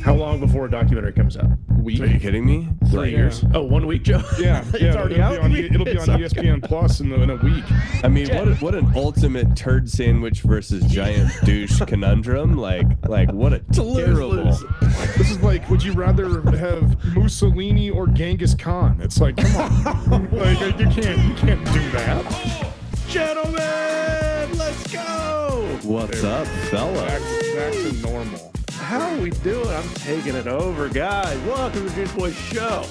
How long before a documentary comes out? Week. Are you kidding me? 3 years? Oh, 1 week, Joe? Yeah, It's already out? It'll be on ESPN Plus in a week. I mean, what an ultimate turd sandwich versus giant douche conundrum. Like what a terrible. lose. This is like, would you rather have Mussolini or Genghis Khan? It's like, come on, like you can't do that. Gentlemen, let's go! What's up, fella? Back to normal. How we doing? I'm taking it over, guys. Welcome to the Juice Boys Show.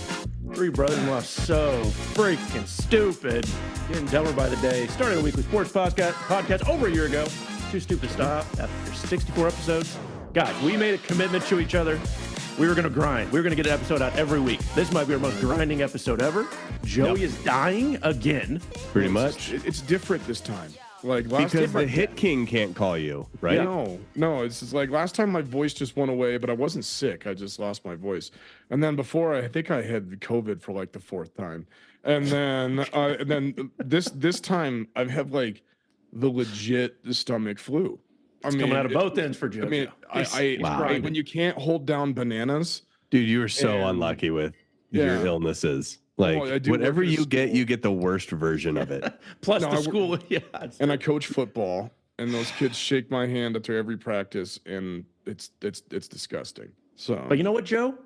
Three brothers-in-law so freaking stupid. Getting dumber by the day. Started a weekly sports podcast over a year ago. Too stupid to stop after 64 episodes. Guys, we made a commitment to each other. We were going to grind. We were going to get an episode out every week. This might be our most grinding episode ever. Joey is dying again. Pretty much. It's different this time. Like last Because time, the hit king can't call you, right? No. It's just like last time my voice just went away, but I wasn't sick. I just lost my voice. And then before, I think I had COVID for like the fourth time. And then this time I have like the legit stomach flu. It's coming out of both ends for Joe. I mean, when you can't hold down bananas, Dude, you were so unlucky with your illnesses. Like, whatever you get the worst version of it. Plus the school, And I coach football, and those kids shake my hand after every practice, and it's disgusting. So, but you know what, Joe?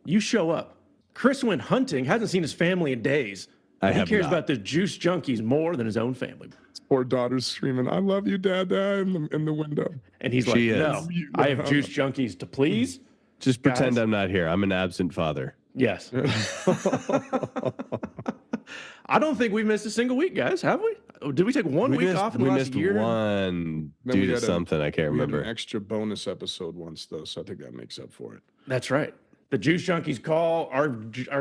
You show up. Chris went hunting, hasn't seen his family in days. He cares about the juice junkies more than his own family. His poor daughter's screaming, "I love you, Dada," in the window. And he's like, "No, I have juice junkies to please." Just pretend I'm not here. I'm an absent father. Yes. I don't think we missed a single week, guys. Have we? Did we take one week off in the last year? We missed one due to something. I can't remember. We had an extra bonus episode once, though, so I think that makes up for it. That's right. The Juice Junkies call. Our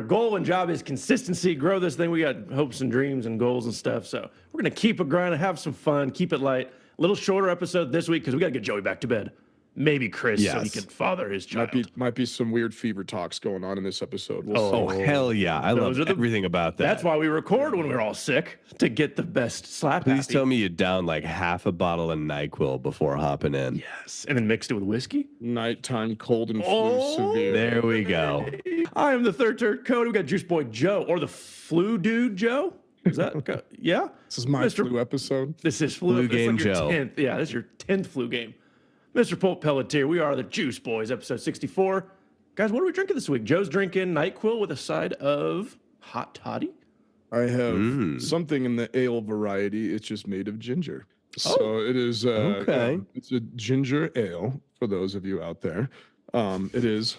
goal and job is consistency. Grow this thing. We got hopes and dreams and goals and stuff. So we're going to keep it grinding, have some fun, keep it light. A little shorter episode this week because we got to get Joey back to bed. Maybe Chris, so he can father his child. Might be some weird fever talks going on in this episode. Oh, hell yeah. I love everything about that. That's why we record when we're all sick, to get the best slap. Please tell me you down like half a bottle of NyQuil before hopping in. Yes, and then mixed it with whiskey. Nighttime cold and flu severe. There we go. I am the third turd Cody. We got Juice Boy Joe, or the Flu Dude Joe. Is that yeah? This is my flu episode. This is flu game, like Joe. 10th, this is your 10th flu game. Mr. Pulp Pelletier, we are the Juice Boys, episode 64. Guys, what are we drinking this week? Joe's drinking NyQuil with a side of hot toddy. I have something in the ale variety. It's just made of ginger. So it is it's a ginger ale for those of you out there. It is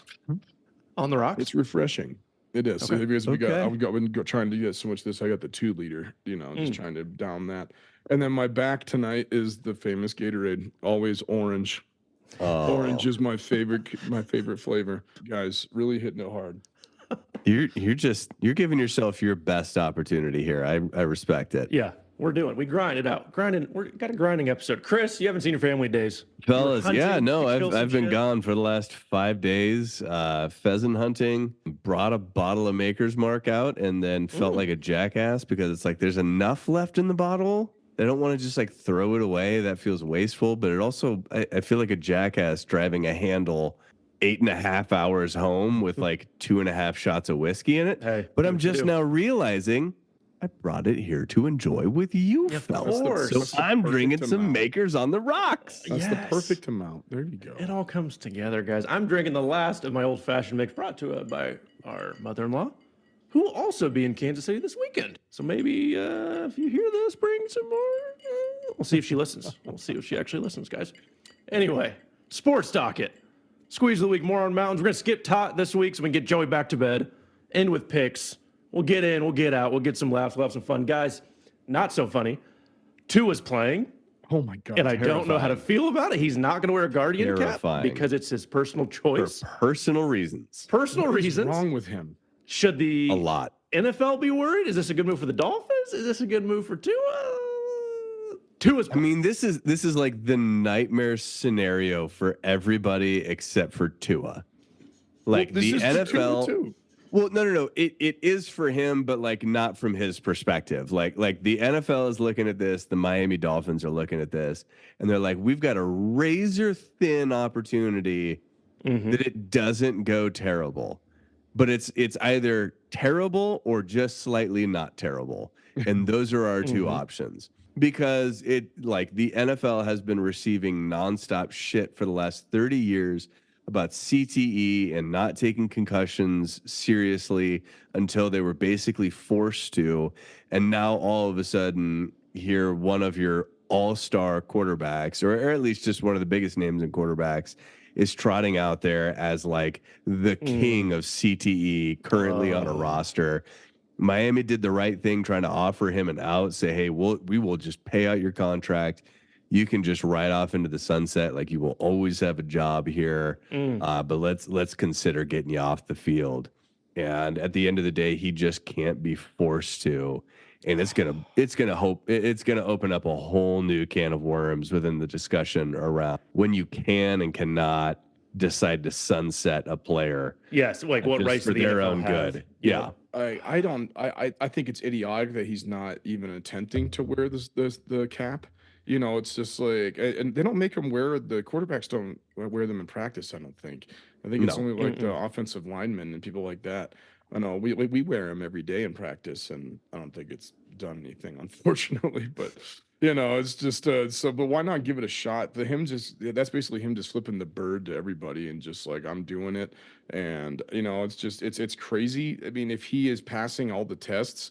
on the rocks. It's refreshing. It is. Okay. So because I've been trying to get so much of this. I got the 2 liter, just trying to down that. And then my back tonight is the famous Gatorade, always orange. Orange is my favorite flavor. Guys, really hitting it hard. You're giving yourself your best opportunity here. I respect it. Yeah, we grind it out. We got a grinding episode. Chris, you haven't seen your family days. Fellas, I've been gone for the last 5 days, pheasant hunting, brought a bottle of Maker's Mark out, and then felt like a jackass because it's like there's enough left in the bottle. I don't want to just like throw it away. That feels wasteful, but it also, I feel like a jackass driving a handle 8.5 hours home with like 2.5 shots of whiskey in it. Hey, but I'm just now realizing I brought it here to enjoy with you fellas. So I'm drinking some Makers on the Rocks. That's the perfect amount. There you go. It all comes together, guys. I'm drinking the last of my old-fashioned mix brought to us by our mother-in-law, who will also be in Kansas City this weekend. So maybe if you hear this, bring some more. We'll see if she listens. We'll see if she actually listens, guys. Anyway, sports docket. Squeeze of the week, Moron Mountain. We're going to skip Tot this week so we can get Joey back to bed. End with picks. We'll get in, we'll get out, we'll get some laughs, we'll have some fun. Guys, not so funny. Tua's playing. Oh, my God. And I don't know how to feel about it. He's not going to wear a Guardian cap because it's his personal choice. For personal reasons. Personal What is reasons. wrong with him? Should the A lot. NFL be worried? Is this a good move for the Dolphins? Is this a good move for Tua? Tua's I mean, this is like the nightmare scenario for everybody except for Tua. Like the NFL. Too. Well, no. It is for him, but like not from his perspective. Like the NFL is looking at this, the Miami Dolphins are looking at this, and they're like, we've got a razor thin opportunity that it doesn't go terrible. But it's either terrible or just slightly not terrible. And those are our two options. Because the NFL has been receiving nonstop shit for the last 30 years about CTE and not taking concussions seriously until they were basically forced to. And now all of a sudden, here one of your all-star quarterbacks, or at least just one of the biggest names in quarterbacks, is trotting out there as like the king of CTE currently on a roster. Miami did the right thing trying to offer him an out, say, hey, we will just pay out your contract. You can just ride off into the sunset. Like, you will always have a job here. But let's consider getting you off the field. And at the end of the day, he just can't be forced to. And it's gonna open up a whole new can of worms within the discussion around when you can and cannot decide to sunset a player. Yes, like what rights for do the their NFL own have? good. Yeah. I think it's idiotic that he's not even attempting to wear the cap. You know, it's just like, and they don't make them wear, the quarterbacks don't wear them in practice, I don't think. I think it's only like the offensive linemen and people like that. I know we wear them every day in practice, and I don't think it's done anything, unfortunately. But you know, it's just but why not give it a shot? That's basically him just flipping the bird to everybody and just like, I'm doing it. And you know, it's crazy. I mean, if he is passing all the tests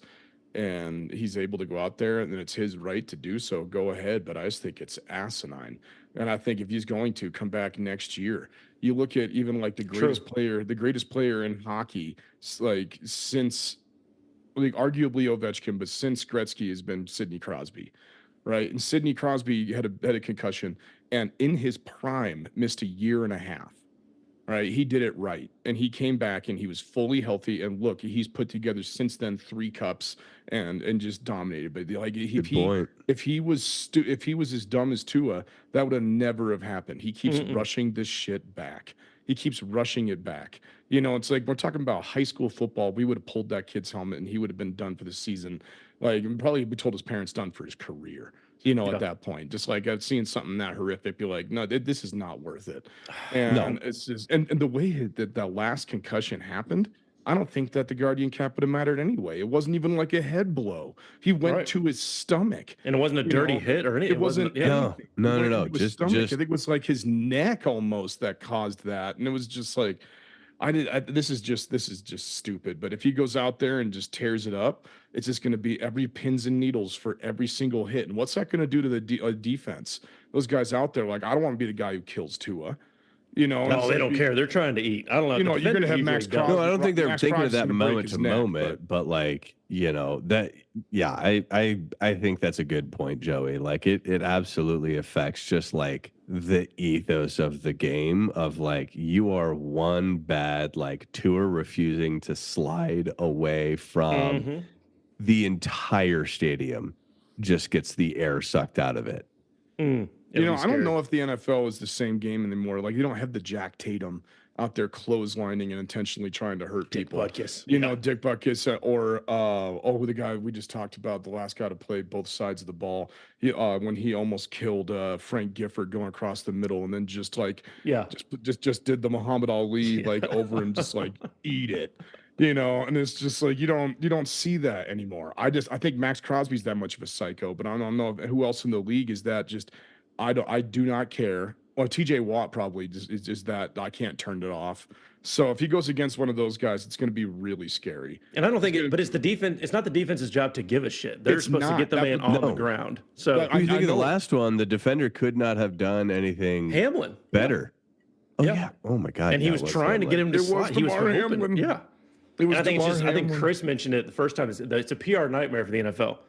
and he's able to go out there, and then it's his right to do so, go ahead. But I just think it's asinine. And I think if he's going to come back next year, you look at even like the greatest player in hockey, like since, like arguably Ovechkin, but since Gretzky, has been Sidney Crosby, right? And Sidney Crosby had a concussion, and in his prime missed a year and a half. Right, he did it right, and he came back and he was fully healthy. And look, he's put together since then 3 cups and just dominated. But like, if he was as dumb as Tua, that would have never have happened. He keeps rushing this shit back. He keeps rushing it back. You know, it's like we're talking about high school football. We would have pulled that kid's helmet and he would have been done for the season. Like, probably we told his parents done for his career. You know, at that point, just like seeing something that horrific, be like, no, this is not worth it. And it's just, and the way that last concussion happened, I don't think that the Guardian cap would have mattered anyway. It wasn't even like a head blow. He went to his stomach, and it wasn't a dirty hit or anything. It wasn't. No. Just I think it was like his neck almost that caused that, and it was just like, this is just stupid. But if he goes out there and just tears it up, it's just going to be every pins and needles for every single hit. And what's that going to do to the defense? Those guys out there, like, I don't want to be the guy who kills Tua. You know, no, they don't care. They're trying to eat. I don't know. You know, you're going to have Max Crosby. No, I don't think they're thinking of that moment to moment, but like, you know, that, yeah, I think that's a good point, Joey. Like, it absolutely affects just like the ethos of the game of like, you are one bad, like, Tua refusing to slide away from the entire stadium just gets the air sucked out of it. You know, I don't know if the NFL is the same game anymore. Like, you don't have the Jack Tatum out there clotheslining and intentionally trying to hurt people. Butkus. You know, Dick Butkus, or the guy we just talked about, the last guy to play both sides of the ball. When he almost killed Frank Gifford going across the middle, and then just like, just did the Muhammad Ali like over and just like eat it. You know, and it's just like you don't see that anymore. I think Max Crosby's that much of a psycho, but I don't know who else in the league is that. Just I do not care. Well, TJ Watt probably is just that I can't turn it off. So if he goes against one of those guys, it's going to be really scary. And I don't think but it's the defense. It's not the defense's job to give a shit. They're supposed to get the man on the ground. So I think of the last one, the defender could not have done anything Hamlin better. Oh yeah. Oh my God. And he was trying to get him to slide. He was hoping. Yeah. I think Chris mentioned it the first time. It's a PR nightmare for the NFL.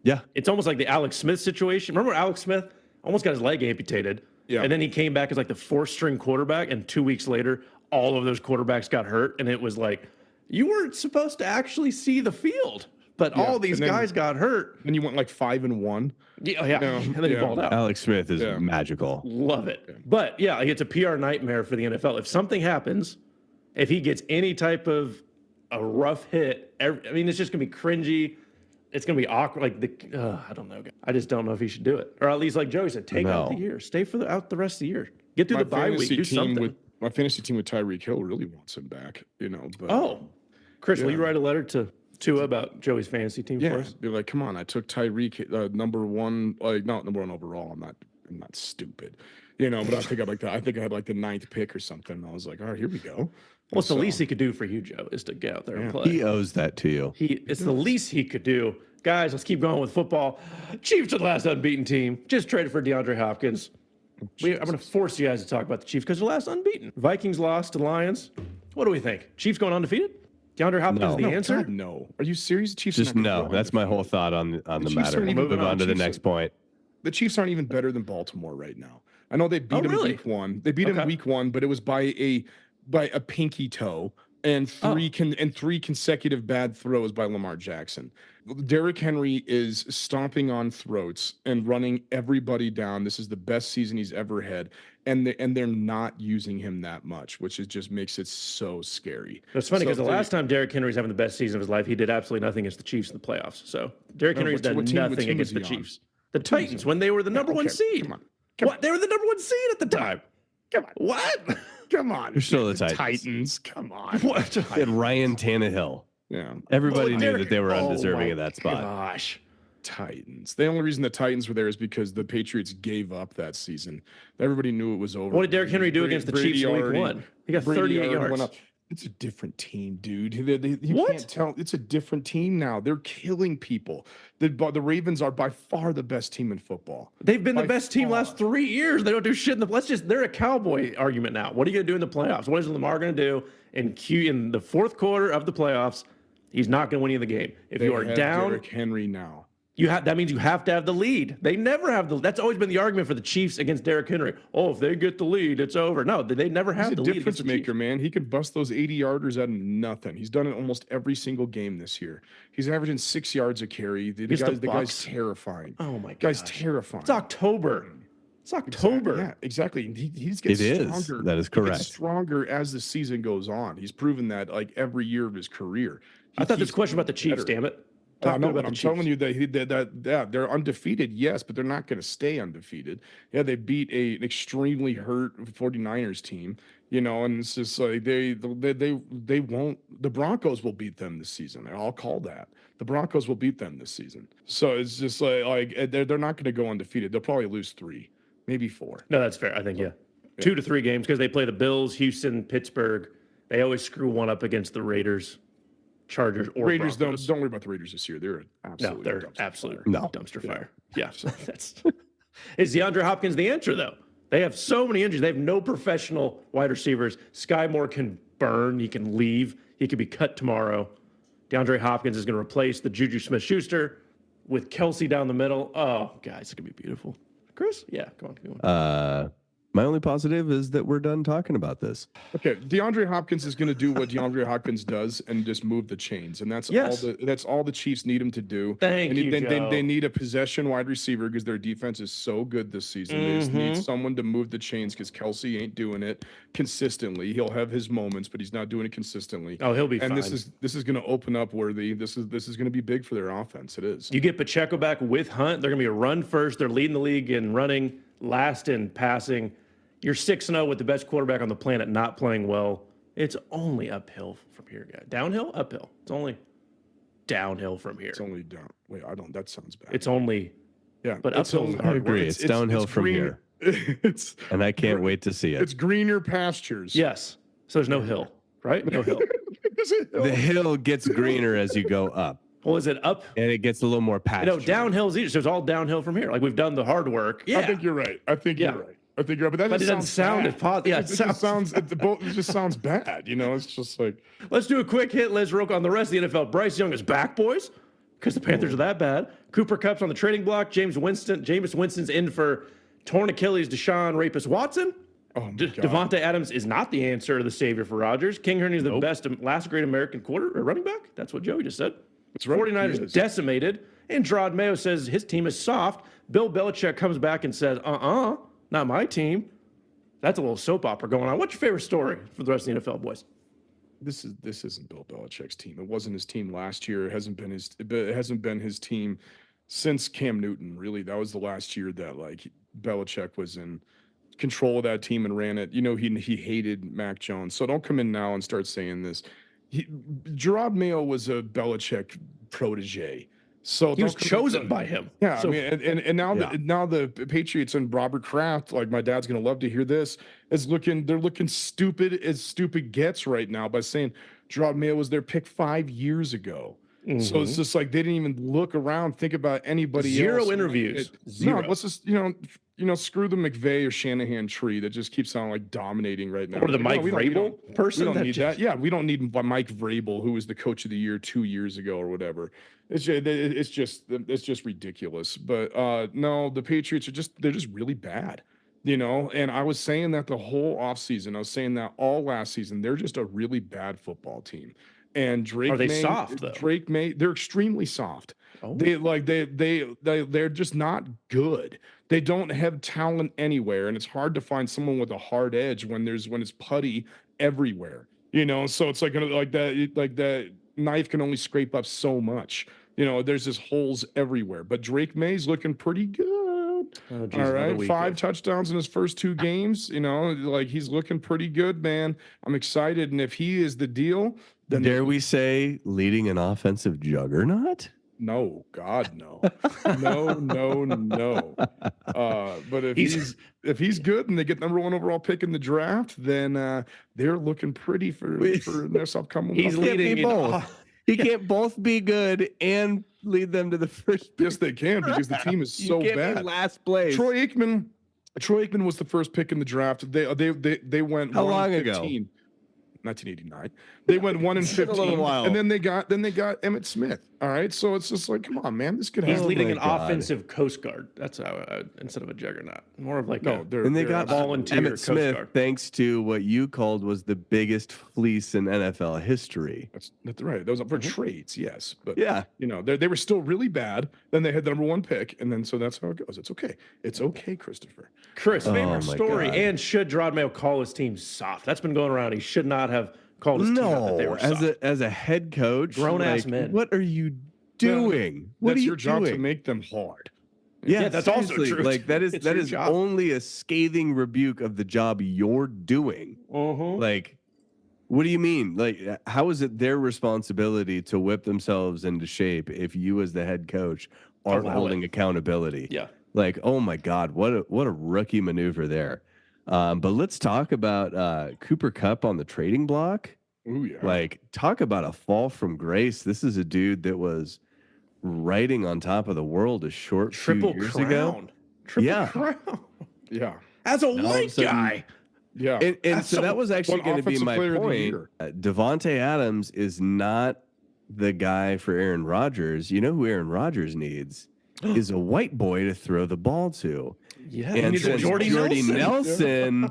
Yeah. It's almost like the Alex Smith situation. Remember Alex Smith almost got his leg amputated? Yeah. And then he came back as like the 4th-string quarterback, and 2 weeks later, all of those quarterbacks got hurt. And it was like, you weren't supposed to actually see the field, but all these guys got hurt. And you went like 5-1. Yeah. And then he balled out. Alex Smith is magical. Love it. Yeah. But yeah, it's a PR nightmare for the NFL. If something happens, if he gets any type of a rough hit, I mean, it's just going to be cringy. It's going to be awkward. Like, I don't know. I just don't know if he should do it. Or at least, like Joey said, take out the year. Stay out the rest of the year. Get through the bye week. Do something. My fantasy team with Tyreek Hill really wants him back, but Chris, will yeah. you write a letter to Tua about Joey's fantasy team for us? Be like, come on, I took Tyreek number one, not number one overall. I'm not stupid, but I think I had like the 9th pick or something. I was like, all right, here we go. What's the least he could do for you, Joe, is to get out there and play. He owes that to you. It's the least he could do. Guys, let's keep going with football. Chiefs are the last unbeaten team. Just traded for DeAndre Hopkins. I'm going to force you guys to talk about the Chiefs because they're last unbeaten. Vikings lost to Lions. What do we think? Chiefs going undefeated? DeAndre Hopkins is the answer? God, no. Are you serious? The Chiefs just no. That's my whole thought on the matter. We'll move on to the next point. The Chiefs aren't even better than Baltimore right now. I know they beat them week 1. They beat them week 1, but it was by a pinky toe and three consecutive bad throws by Lamar Jackson. Derrick Henry is stomping on throats and running everybody down. This is the best season he's ever had, and they're not using him that much, which just makes it so scary. It's funny because the last time Derrick Henry's having the best season of his life, he did absolutely nothing against the Chiefs in the playoffs. So Derrick Henry's done nothing against the Chiefs. The Titans, when they were the number 1 seed. Come on. They were the number 1 seed at the time. Come on. What? Come on. You're still the Titans. Titans. Come on. What? They had Ryan Tannehill. Yeah. Everybody knew that they were undeserving of that spot. Gosh. Titans. The only reason the Titans were there is because the Patriots gave up that season. Everybody knew it was over. What did Derrick Henry do against the Chiefs in week 1? He got 38 yards. It's a different team, dude. You can't tell. It's a different team now. They're killing people. The Ravens are by far the best team in football. They've been the best team last 3 years. They don't do shit in the. They're a cowboy argument now. What are you gonna do in the playoffs? What is Lamar gonna do in the fourth quarter of the playoffs? He's not gonna win you the game. If you are down, Derrick Henry now. That means you have to have the lead. They never have that's always been the argument for the Chiefs against Derrick Henry. Oh, if they get the lead, it's over. No, they never have the lead. He's a difference maker, man. He could bust those 80-yarders out of nothing. He's done it almost every single game this year. He's averaging 6 yards a carry. The guy's terrifying. Oh my god, guy's terrifying. It's October. It's October. Yeah, exactly. He's getting stronger. That is correct. He gets stronger as the season goes on. He's proven that like every year of his career. I thought this question about the Chiefs. Damn it. No, but I'm telling you that they're undefeated, yes, but they're not going to stay undefeated. Yeah, they beat an extremely hurt 49ers team, and it's just like they won't. The Broncos will beat them this season. I'll call that. The Broncos will beat them this season. So it's just like they're not going to go undefeated. They'll probably lose 3, maybe 4. No, that's fair. I think 2 to 3 games because they play the Bills, Houston, Pittsburgh. They always screw one up against the Raiders. Chargers or Raiders. Broncos. Don't worry about the Raiders this year. They're absolute dumpster fire. Yeah. Is DeAndre Hopkins the answer though? They have so many injuries. They have no professional wide receivers. Sky Moore can burn. He can leave. He could be cut tomorrow. DeAndre Hopkins is going to replace the Juju Smith-Schuster with Kelsey down the middle. Oh, guys, it's going to be beautiful. Chris? Yeah, come on. My only positive is that we're done talking about this. Okay, DeAndre Hopkins is going to do what DeAndre Hopkins does and just move the chains, and that's all the Chiefs need him to do. Thank you, Joe. They need a possession wide receiver because their defense is so good this season. They just need someone to move the chains because Kelsey ain't doing it consistently. He'll have his moments, but he's not doing it consistently. Oh, he'll be fine. And this is going to open up where this is going to be big for their offense. It is. You get Pacheco back with Hunt. They're going to be a run first. They're leading the league in running, last in passing. You're 6-0 with the best quarterback on the planet not playing well. It's only uphill from here, guys. Downhill? Uphill. It's only downhill from here. It's only down. Wait, that sounds bad. It's only. Yeah, but uphill. I agree. It's downhill from here. And I can't wait to see it. It's greener pastures. Yes. So there's no hill, right? No hill. The hill gets greener as you go up. Well, is it up? And it gets a little more pasture. No, downhill is easy. So it's all downhill from here. Like we've done the hard work. Yeah. I think you're right. But that it doesn't sound as positive. Yeah, it just sounds bad. It's just like. Let's do a quick hit list real quick on the rest of the NFL. Bryce Young is back, boys, because the Panthers are that bad. Cooper Kupp's on the trading block. Jameis Winston's in for torn Achilles. Deshaun Rapist Watson. Oh my God. Devontae Adams is not the answer or the savior for Rodgers. King Henry is the best, last great American running back. That's what Joey just said. That's right. 49ers decimated. And Gerard Mayo says his team is soft. Bill Belichick comes back and says, not my team. That's a little soap opera going on. What's your favorite story for the rest of the NFL, boys? This isn't Bill Belichick's team. It wasn't his team last year. It hasn't been his team since Cam Newton. Really, that was the last year that Belichick was in control of that team and ran it. You know, he hated Mac Jones. So don't come in now and start saying this. Gerard Mayo was a Belichick protege. So he was chosen by him. Yeah, so, I mean, and now the Patriots and Robert Kraft, like my dad's gonna love to hear this, they're looking stupid as stupid gets right now by saying Gerard Mayo was their pick 5 years ago. So it's just like they didn't even look around, think about anybody else. Zero interviews. Zero. No, let's just screw the McVay or Shanahan tree that just keeps sounding like dominating right now. Or the Mike Vrabel person. We don't need that. Yeah, we don't need Mike Vrabel, who was the coach of the year 2 years ago or whatever. It's just ridiculous. But no, the Patriots they're just really bad. You know, and I was saying that the whole offseason. I was saying that all last season. They're just a really bad football team. And are they soft though? They're extremely soft. Oh. They're just not good. They don't have talent anywhere, and it's hard to find someone with a hard edge when it's putty everywhere. You know, so it's like that knife can only scrape up so much. You know, there's just holes everywhere. But Drake May's looking pretty good. Oh, geez, all right, 5 touchdowns in his first 2 games. You know, like he's looking pretty good, man. I'm excited, and if he is the deal, then dare we say leading an offensive juggernaut? No, God, no, no. But if he's good and they get number 1 overall pick in the draft, then they're looking pretty for this upcoming. He's leading both. He can't both be good and lead them to the first. Yes, they can because the team is so bad. Last place. Troy Aikman was the first pick in the draft. They went how long 15. ago? 1989. They went 1-15, a little while. and then they got Emmitt Smith. All right, so it's just like, come on, man, this could happen. He's leading an offensive Coast Guard. That's how instead of a juggernaut, more of like they got volunteer Emmitt Coast Smith, Guard. thanks to what you called was the biggest fleece in NFL history. That's right. Those are for trades, yes, but yeah, you know they were still really bad. Then they had the number 1 pick, and then so that's how it goes. It's okay, Christopher. Chris, favorite story, God. And should Gerard Mayo call his team soft? That's been going around. He should not have called his team out that they were soft. As a head coach, grown-ass men. What are you doing? That's your job to make them hard. Yeah, that's also true. Like that is only a scathing rebuke of the job you're doing. Like, what do you mean? Like, how is it their responsibility to whip themselves into shape if you, as the head coach, aren't holding accountability? Yeah. Like, oh my God, what a rookie maneuver there. But let's talk about Cooper Kupp on the trading block. Ooh, yeah. Like, talk about a fall from grace. This is a dude that was riding on top of the world a short few years ago. Triple crown. Yeah. As a white guy. Yeah. And so that was actually going to be my point. Devontae Adams is not the guy for Aaron Rodgers. You know who Aaron Rodgers needs? Is a white boy to throw the ball to. Yeah, and Jordy Nelson.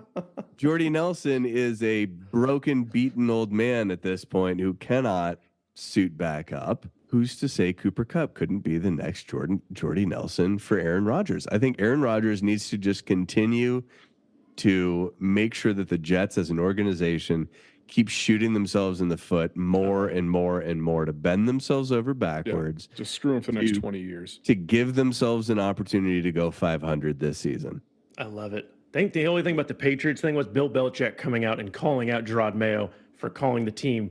Jordy Nelson is a broken, beaten old man at this point who cannot suit back up. Who's to say Cooper Kupp couldn't be the next Jordy Nelson for Aaron Rodgers? I think Aaron Rodgers needs to just continue to make sure that the Jets as an organization keep shooting themselves in the foot more and more and more to bend themselves over backwards. Yeah, just screw them for the next 20 years. To give themselves an opportunity to go 500 this season. I love it. I think the only thing about the Patriots thing was Bill Belichick coming out and calling out Gerard Mayo for calling the team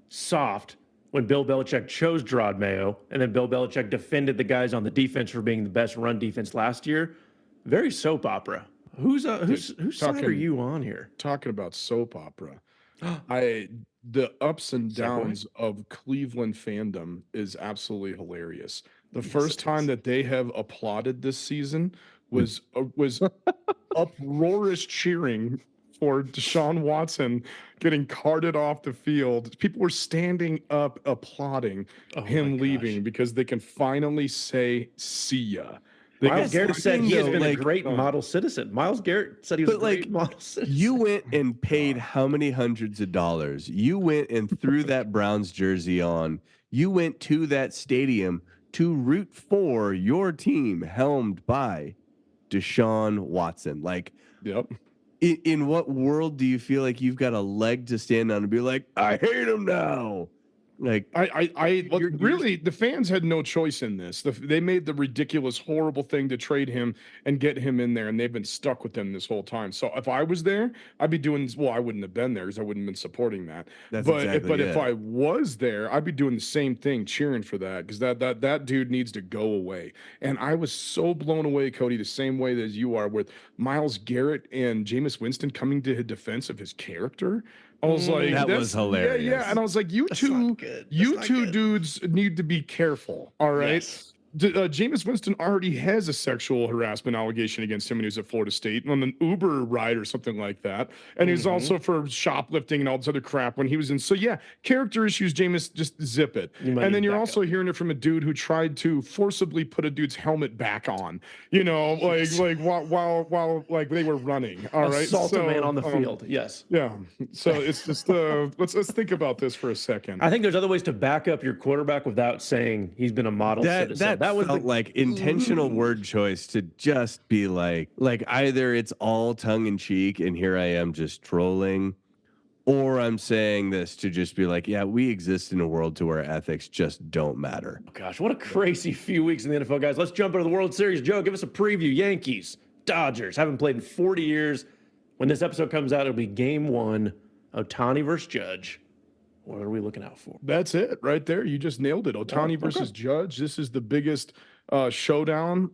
soft when Bill Belichick chose Gerard Mayo, and then Bill Belichick defended the guys on the defense for being the best run defense last year. Very soap opera. Whose side are you on here? Talking about soap opera. The ups and downs of Cleveland fandom is absolutely hilarious. The first time that they have applauded this season was uproarious cheering for Deshaun Watson getting carted off the field. People were standing up applauding him leaving because they can finally say "see ya." Miles Garrett said he has been a great model citizen. Miles Garrett said he was a great model citizen. You went and paid how many hundreds of dollars? You went and threw that Browns jersey on. You went to that stadium to root for your team helmed by Deshaun Watson. Like, yep. In what world do you feel like you've got a leg to stand on and be like, I hate him now? Like, Really, the fans had no choice in this. They made the ridiculous, horrible thing to trade him and get him in there, and they've been stuck with him this whole time. So if I was there, I'd be doing, well, I wouldn't have been there because I wouldn't have been supporting that. That's but exactly if I was there, I'd be doing the same thing, cheering for that, because that dude needs to go away. And I was so blown away, Cody, the same way as you are, with Myles Garrett and Jameis Winston coming to his defense of his character. I was like, that was hilarious. Yeah, and I was like, you two dudes need to be careful. All right. Yes. Jameis Winston already has a sexual harassment allegation against him when he was at Florida State on an Uber ride or something like that. And he's also for shoplifting and all this other crap when he was in. So yeah, character issues, Jameis, just zip it. And then you're also hearing it from a dude who tried to forcibly put a dude's helmet back on, you know, like while like they were running. All right. Assault a man on the field. Yes. Yeah. So it's just let's think about this for a second. I think there's other ways to back up your quarterback without saying he's been a model citizen. That was like intentional word choice to just be like either it's all tongue in cheek and here I am just trolling, or I'm saying this to just be like, yeah, we exist in a world to where ethics just don't matter. Oh gosh, what a crazy few weeks in the NFL, guys. Let's jump into the World Series. Joe, give us a preview. Yankees, Dodgers, haven't played in 40 years. When this episode comes out, it'll be game 1, Ohtani versus Judge. What are we looking out for? That's it right there. You just nailed it. Ohtani versus Judge. This is the biggest showdown,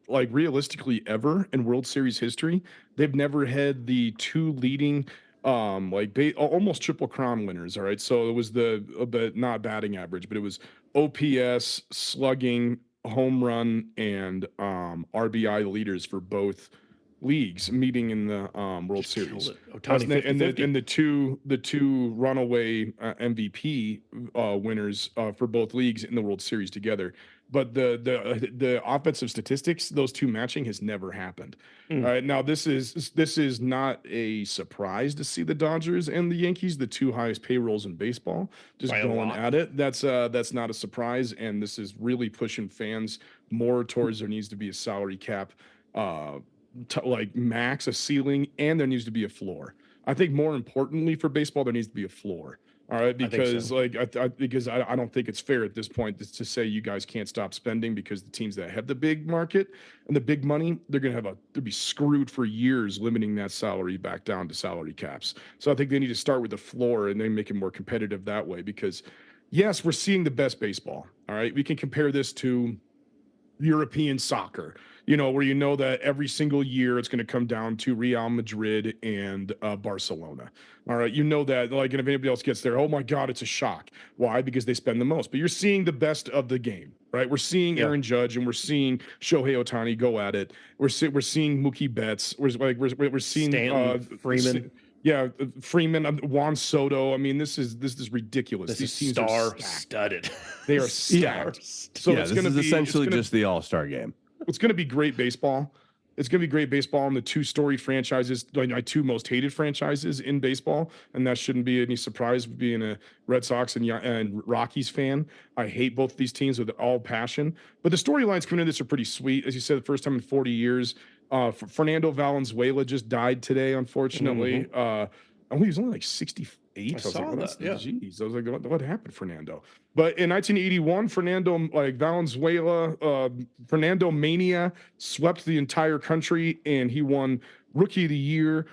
like realistically ever in World Series history. They've never had the two leading, almost triple crown winners. All right. So it was but not batting average, but it was OPS, slugging, home run, and RBI leaders for both leagues meeting in the World Series. And the two runaway MVP winners for both leagues in the World Series together. But the offensive statistics, those two matching, has never happened. All right, now this is not a surprise to see the Dodgers and the Yankees, the two highest payrolls in baseball, just going at it. That's not a surprise, and this is really pushing fans more towards there needs to be a salary cap. Like max, a ceiling, and there needs to be a floor. I think more importantly for baseball, there needs to be a floor. All right, because I don't think it's fair at this point to say you guys can't stop spending, because the teams that have the big market and the big money, they'll be screwed for years limiting that salary back down to salary caps. So I think they need to start with a floor and then make it more competitive that way, because yes, we're seeing the best baseball. All right, we can compare this to European soccer, where that every single year it's going to come down to Real Madrid and Barcelona. All right, that, like, and if anybody else gets there, oh my God, it's a shock. Why? Because they spend the most. But you're seeing the best of the game, right? We're seeing Aaron Judge and we're seeing Shohei Ohtani go at it. We're seeing Mookie Betts. We're seeing Stanton, Freeman. Freeman, Juan Soto. I mean, this is ridiculous. These teams are studded. They are stacked. So it's going to be essentially just the All-Star game. It's going to be great baseball. It's going to be great baseball in the two storied franchises, my two most hated franchises in baseball, and that shouldn't be any surprise being a Red Sox and Rockies fan. I hate both these teams with all passion, but the storylines coming into this are pretty sweet. As you said, the first time in 40 years. Fernando Valenzuela just died today, unfortunately. He was only like 68. I was like, geez. I was like, what happened, Fernando? But in 1981, Valenzuela, Fernando Mania swept the entire country, and he won Rookie of the Year,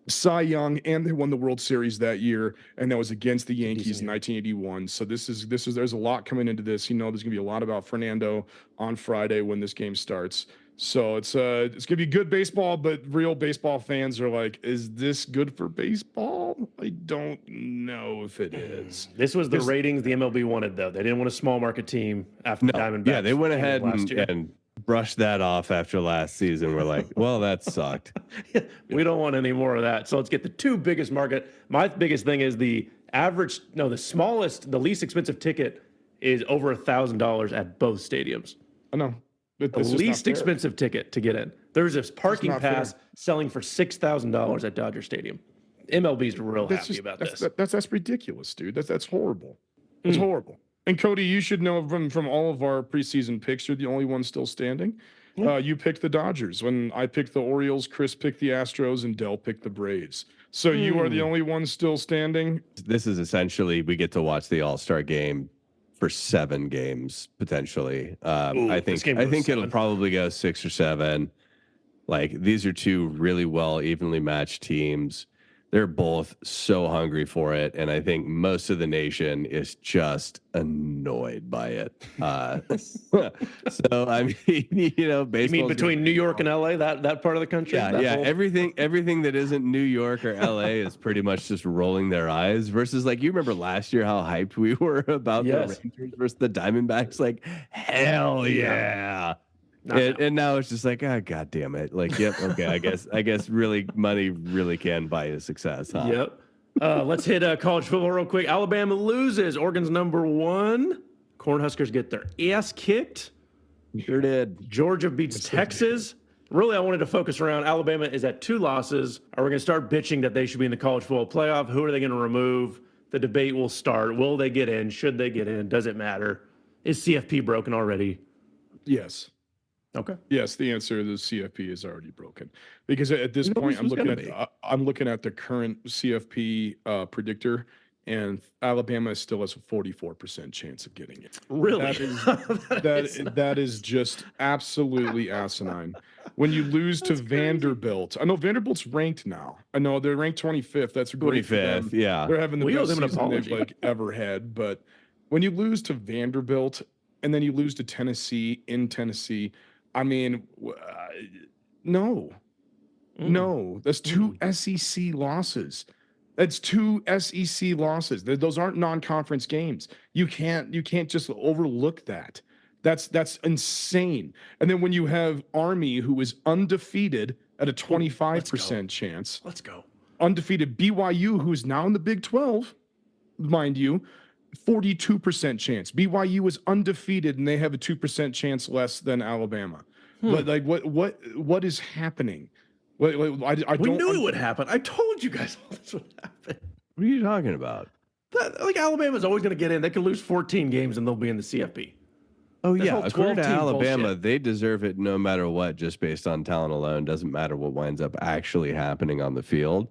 Cy Young, and they won the World Series that year, and that was against the Yankees in 1981. So there's a lot coming into this. There's gonna be a lot about Fernando on Friday when this game starts. So it's gonna be good baseball, but real baseball fans are like, is this good for baseball? I don't know if it is. This was the ratings the MLB wanted, though. They didn't want a small market team after Diamondbacks. Yeah, they went ahead and brushed that off after last season. We're like, well, that sucked. We don't want any more of that. So let's get the two biggest market. My biggest thing is the least expensive ticket is over $1,000 at both stadiums. I know. The least expensive ticket to get in. There's this parking pass selling for $6,000 at Dodger Stadium. MLB's real happy about this. That's ridiculous, dude. That's horrible. It's horrible. And Cody, you should know from all of our preseason picks, you're the only one still standing. You picked the Dodgers. When I picked the Orioles, Chris picked the Astros, and Dell picked the Braves. So you are the only one still standing. This is essentially we get to watch the All-Star game for 7 games potentially. I think it'll probably go 6 or 7. Like these are 2 really well evenly matched teams. They're both so hungry for it, and I think most of the nation is just annoyed by it. So I mean, baseball. You mean between New York and LA, that part of the country? Yeah. Everything that isn't New York or LA is pretty much just rolling their eyes. Versus, like, you remember last year how hyped we were about the Rangers versus the Diamondbacks? Like, hell yeah. And now it's just like, oh, God damn it. Like, yep, okay, I guess really money really can buy you success, huh? Yep. Let's hit college football real quick. Alabama loses. Oregon's #1. Cornhuskers get their ass kicked. Sure did. Georgia beats Texas. Really, I wanted to focus around Alabama is at 2 losses. Are we going to start bitching that they should be in the college football playoff? Who are they going to remove? The debate will start. Will they get in? Should they get in? Does it matter? Is CFP broken already? Yes. Okay. Yes, the answer, the CFP is already broken because at this point I'm looking at the current CFP predictor, and Alabama still has a 44% chance of getting it. Really? That is just absolutely asinine. When you lose to Vanderbilt, I know Vanderbilt's ranked now. I know they're ranked 25th. That's great for them. Yeah, they're having the best season they've ever had. But when you lose to Vanderbilt and then you lose to Tennessee in Tennessee. I mean, no, that's 2 SEC losses. That's 2 SEC losses. Those aren't non-conference games. You can't just overlook that. That's insane. And then when you have Army, who is undefeated at a 25% chance. Let's go. Undefeated BYU, who is now in the Big 12, mind you, 42% chance. BYU is undefeated and they have a 2% chance less than Alabama. But like, what is happening? We knew it would happen. I told you guys all this would happen. What are you talking about? Like Alabama's always going to get in. They could lose 14 games and they'll be in the CFP. Oh yeah, according to Alabama, bullshit. They deserve it no matter what, just based on talent alone. Doesn't matter what winds up actually happening on the field.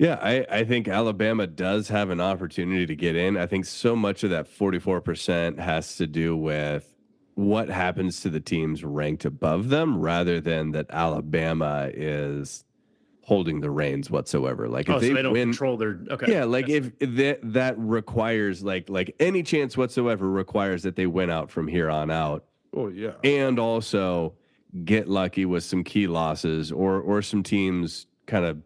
Yeah, I think Alabama does have an opportunity to get in. I think so much of that 44% has to do with what happens to the teams ranked above them rather than that Alabama is holding the reins whatsoever. Like if they don't control their Yeah, like if that requires like any chance whatsoever requires that they win out from here on out. Oh yeah. And also get lucky with some key losses or some teams kind of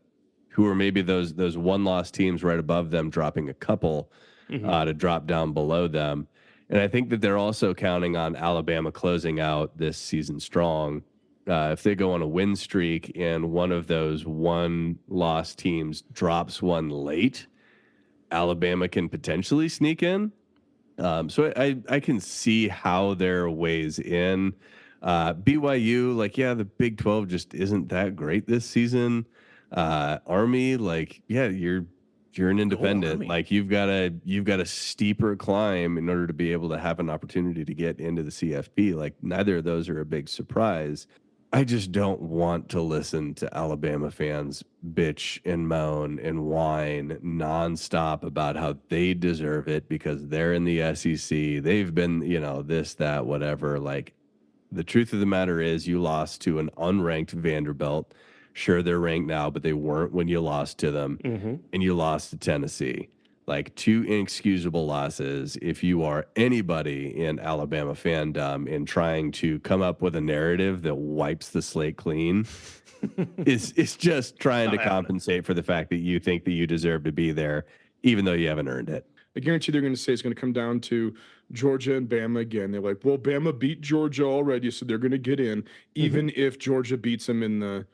who are maybe those one-loss teams right above them dropping a couple to drop down below them. And I think that they're also counting on Alabama closing out this season strong. If they go on a win streak and one of those one-loss teams drops one late, Alabama can potentially sneak in. So I can see how there are ways in. BYU, like, yeah, the Big 12 just isn't that great this season. Army, like, yeah, you're an independent. Like you've got a steeper climb in order to be able to have an opportunity to get into the CFP. Like neither of those are a big surprise. I just don't want to listen to Alabama fans bitch and moan and whine nonstop about how they deserve it because they're in the SEC. They've been, this, that, whatever. Like the truth of the matter is you lost to an unranked Vanderbilt. Sure, they're ranked now, but they weren't when you lost to them. And you lost to Tennessee. Like 2 inexcusable losses. If you are anybody in Alabama fandom and trying to come up with a narrative that wipes the slate clean, it's just trying to compensate for the fact that you think that you deserve to be there, even though you haven't earned it. I guarantee they're going to say it's going to come down to Georgia and Bama again. They're like, well, Bama beat Georgia already, so they're going to get in, even if Georgia beats them in the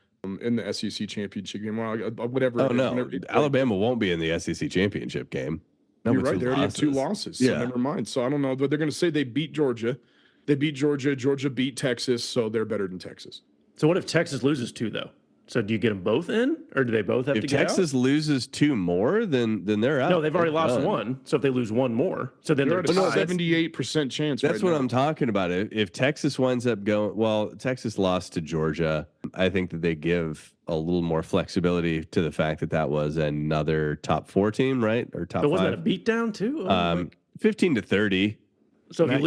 SEC championship game, whatever. Oh no, Alabama won't be in the SEC championship game. No, you're right. They already have 2 losses. So never mind. So I don't know, but they're going to say they beat Georgia. They beat Georgia. Georgia beat Texas, so they're better than Texas. So what if Texas loses 2 though? So do you get them both in, or do they both have If to get Texas out? loses 2 more, then they're out. No, they've already They're lost done. one. So if they lose one more, so then They're they're at a tied. 78% chance. That's right what now. I'm talking about. If Texas winds up going, well, Texas lost to Georgia. I think that they give a little more flexibility to the fact that was another top 4 team, right? Or top But wasn't 5. that a beatdown too? 15-30. So if not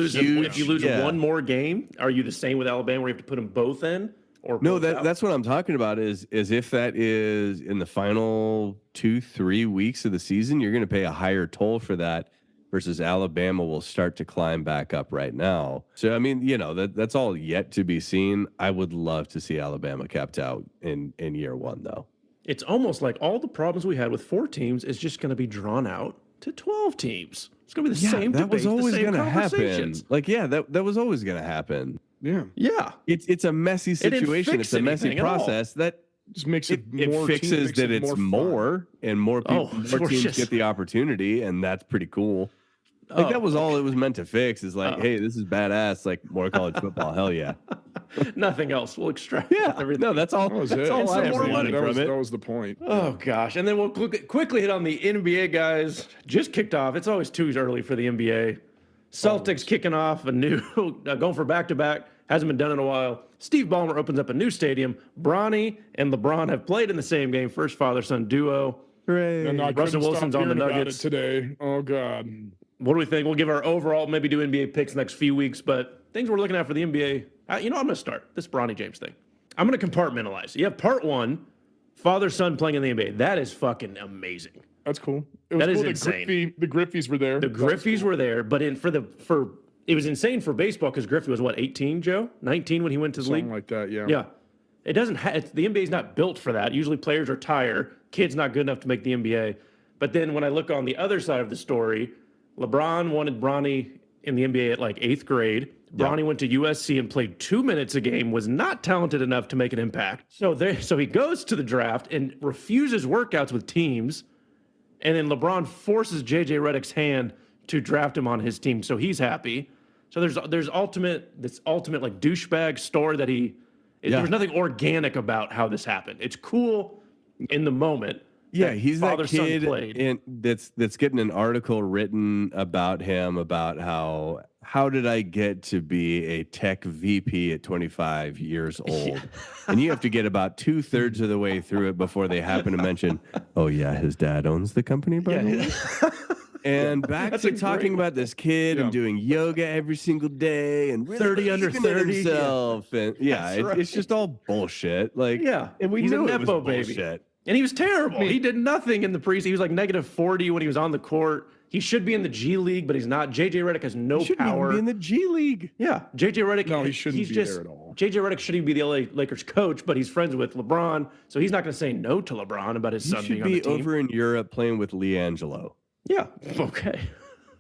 if you lose yeah. one more game, are you the same with Alabama where you have to put them both in? Or No, both out? that's what I'm talking about is if that is in the final 2-3 weeks of the season, you're going to pay a higher toll for that versus Alabama will start to climb back up right now. So, I mean, that's all yet to be seen. I would love to see Alabama capped out in year 1, though. It's almost like all the problems we had with 4 teams is just going to be drawn out to 12 teams. It's going to be the same that debate, was always going to happen. Like, that was always going to happen. Yeah. Yeah. It's a messy situation. fix It's a messy anything at all. process that Just makes it it more fixes makes that it it's more more and more people, Oh, more teams gorgeous. get the opportunity, and that's pretty cool. Like that was all it was meant to fix. Is like, hey, this is badass. Like more college football. Hell yeah. Nothing else. We'll extract Yeah. everything. No, that's all. That was That's it. all some I'm more wanting money from it. That was the point. Oh, gosh. And then we'll quickly hit on the NBA, guys. Just kicked off. It's always too early for the NBA. Celtics kicking off a new, going for back-to-back. Hasn't been done in a while. Steve Ballmer opens up a new stadium. Bronny and LeBron have played in the same game. First father-son duo. Hooray. And I Russell couldn't Wilson's stop on the hearing about Nuggets. it today. Oh God. What do we think? We'll give our overall, maybe do NBA picks next few weeks, but things we're looking at for the NBA. I'm going to start this Bronny James thing. I'm going to compartmentalize. You have part 1, father-son playing in the NBA. That is fucking amazing. That's cool. It was That is cool. insane. The Griffies were there. The Griffies were there, but it was insane for baseball because Griffey was 18, Joe? 19 when he went to the Something league? like that. Yeah. Yeah. It doesn't the NBA's not built for that. Usually players retire, kids not good enough to make the NBA. But then when I look on the other side of the story, LeBron wanted Bronny in the NBA at like 8th grade. Bronny went to USC and played 2 minutes a game, was not talented enough to make an impact. So he goes to the draft and refuses workouts with teams. And then LeBron forces JJ Redick's hand to draft him on his team, so he's happy. So there's this ultimate like douchebag story that there was nothing organic about how this happened. It's cool in the moment. Yeah, he's that father-son kid played. that's getting an article written about him about how did I get to be a tech VP at 25 years old? And you have to get about 2/3 of the way through it before they happen to mention, oh yeah, his dad owns the company, by the way. And back That's to a talking great- about this kid and doing yoga every single day and really 30 under believing in 30, himself. And That's it's just all bullshit. Like, Yeah, and we he's a knew it was Nepo baby. bullshit. And he was terrible. He did nothing in the preseason. He was like -40 when he was on the court. He should be in the G League, but he's not. JJ Redick has no Shouldn't even power. be in the G League. Yeah, JJ Redick. No, he shouldn't he's be just, there at all. JJ Redick shouldn't even be the LA Lakers coach, but he's friends with LeBron, so he's not going to say no to LeBron about his He son should being on the be team. over in Europe playing with Leangelo. Yeah. Okay.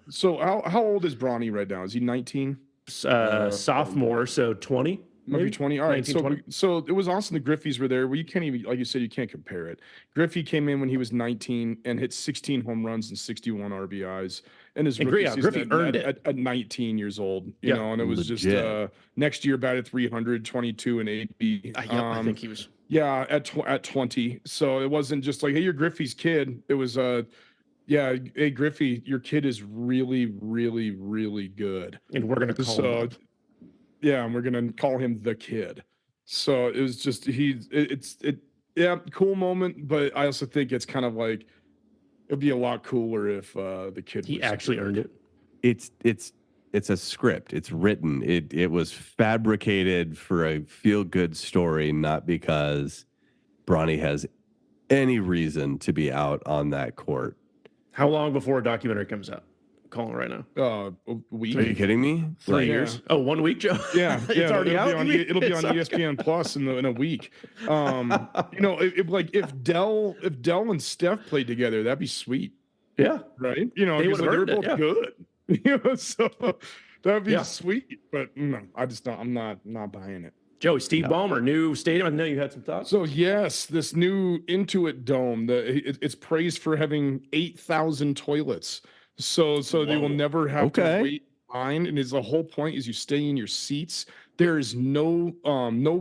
So how old is Bronny right now? Is he 19? Sophomore, so 20. Maybe 20. All right. 19, So 20. so it was awesome. The Griffies were there. Well, you can't even, like you said, you can't compare it. Griffey came in when he was 19 and hit 16 home runs and 61 RBIs. And his rookie season Griffey earned it. at 19 years old. You Yeah. know, and it was Legit. just next year batted 300, 22 and 80. I think he was. Yeah, at 20. So it wasn't just like, hey, you're Griffey's kid. It was yeah, hey Griffey, your kid is really, really, really good. And we're going to call him up. Yeah, and we're gonna call him the kid. So it was just yeah, cool moment, but I also think it's kind of like it'd be a lot cooler if the kid He was actually earned it. It's a script. It's written. It was fabricated for a feel good story, not because Bronny has any reason to be out on that court. How long before a documentary comes out? I'm calling right now. a week. Are you kidding me? 3 Like, years. Oh, 1 week, Joe? Yeah, It's yeah, already out? It'll be It's on okay. ESPN Plus in a week. You know, if Dell and Steph played together, that'd be sweet, Yeah. right? You know, They because would've they're earned both it, yeah. good. You know, so that'd be Yeah. sweet. But no, I just don't. I'm not buying it. Joey, Steve Ballmer, new stadium. I know you had some thoughts. So yes, this new Intuit Dome, it's praised for having 8,000 toilets. So they will never have to Okay. wait in line. And the whole point is you stay in your seats. There's no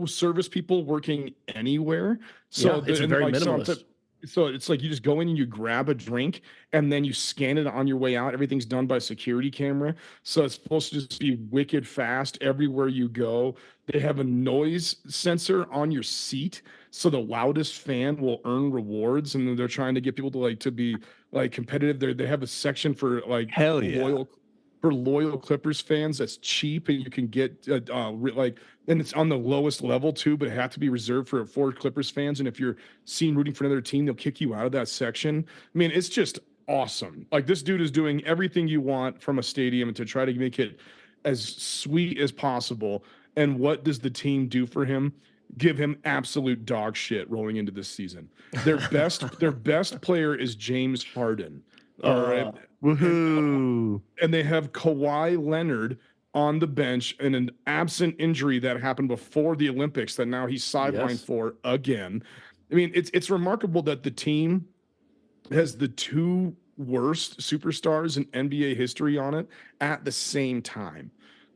service people working anywhere. So it's very minimalist. So it's like you just go in and you grab a drink and then you scan it on your way out. Everything's done by security camera. So it's supposed to just be wicked fast everywhere you go. They have a noise sensor on your seat. So the loudest fan will earn rewards. And they're trying to get people to be competitive. They have a section for hell yeah. loyal Clippers fans that's cheap, and you can get and it's on the lowest level too, but it has to be reserved for Clippers fans. And if you're seen rooting for another team, they'll kick you out of that section. I mean, it's just awesome. Like, this dude is doing everything you want from a stadium to try to make it as sweet as possible. And what does the team do for him? Give him absolute dog shit rolling into this season. Their best player is James Harden. All right. Woohoo. And they have Kawhi Leonard on the bench and an absent injury that happened before the Olympics that now he's sidelined for again. I mean, it's remarkable that the team has the two worst superstars in NBA history on it at the same time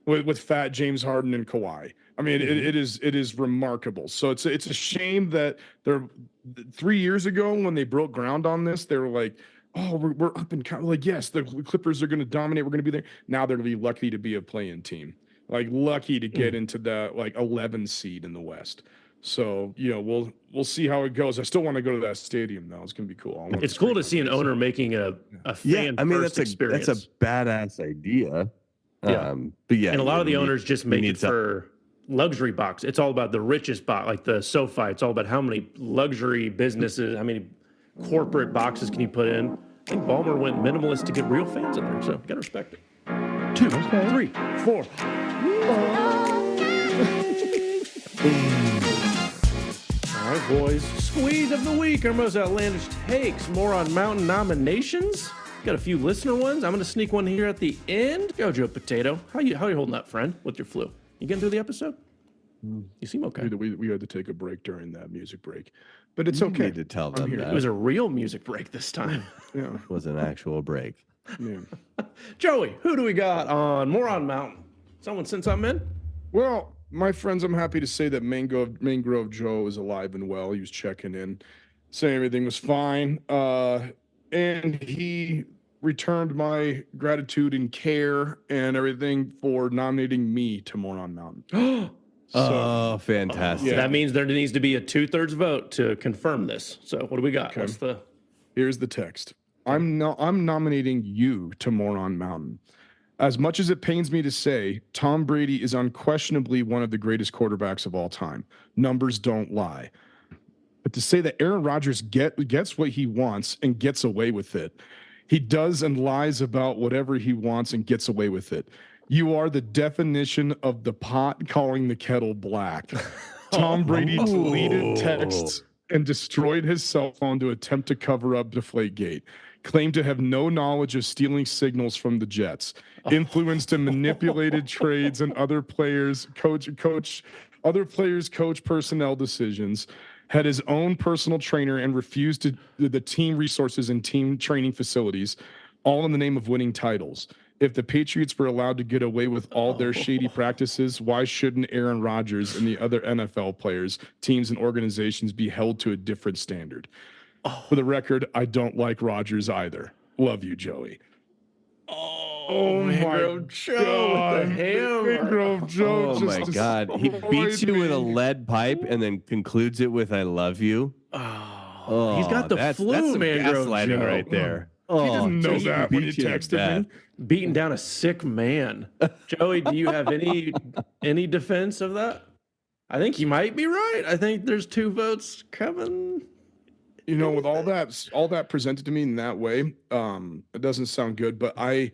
with fat James Harden and Kawhi. I mean, it is remarkable. So it's a shame that 3 years ago when they broke ground on this, they were like, oh, we're up and yes, the Clippers are going to dominate. We're going to be there. Now they're going to be lucky to be a play-in team, lucky to get into the 11 seed in the West. So, we'll see how it goes. I still want to go to that stadium though. It's going to be cool. It's cool to see an owner making a fan first experience. That's a badass idea. Yeah. But yeah, and a lot of the owners just make it for luxury box. It's all about the richest box, like the SoFi. It's all about how many luxury businesses, how many corporate boxes can you put in. I think Ballmer went minimalist to get real fans in there, so you gotta respect it. 2, 3, 4. All right, boys. Squeeze of the week. Our most outlandish takes. Moron Mountain nominations. Got a few listener ones. I'm gonna sneak one here at the end. Go, Joe Potato. How you holding up, friend? With your flu? You getting through the episode? You seem okay. We had to take a break during that music break, but it's okay. You need to tell them that. It was a real music break this time. Yeah, it was an actual break. Yeah. Joey, who do we got on Moron Mountain? Someone send something in? Well, my friends, I'm happy to say that Mangrove Joe is alive and well. He was checking in, saying everything was fine, and he returned my gratitude and care and everything for nominating me to Moron Mountain. So, fantastic. That means there needs to be a 2/3 vote to confirm this. So what do we got? Okay. Here's the text. I'm nominating you to Moron Mountain. As much as it pains me to say, Tom Brady is unquestionably one of the greatest quarterbacks of all time. Numbers don't lie. But to say that Aaron Rodgers gets what he wants and gets away with it, he does and lies about whatever he wants and gets away with it. You are the definition of the pot calling the kettle black. Tom Brady deleted texts and destroyed his cell phone to attempt to cover up Deflategate. Claimed to have no knowledge of stealing signals from the Jets. Influenced and manipulated trades and other players' coach personnel decisions. Had his own personal trainer and refused the team resources and team training facilities, all in the name of winning titles. If the Patriots were allowed to get away with all their shady practices, why shouldn't Aaron Rodgers and the other NFL players, teams, and organizations be held to a different standard? For the record, I don't like Rodgers either. Love you, Joey. Oh my God. Joe with the hammer. Joe. Oh my God. He beats you with a lead pipe and then concludes it with "I love you." Oh, he's got the flu, that's some Mangrove gaslighting Joe. right there. He didn't know that when he texted me. Beating down a sick man. Joey, do you have any defense of that? I think you might be right. I think there's 2 votes coming. With all that presented to me in that way, it doesn't sound good. But I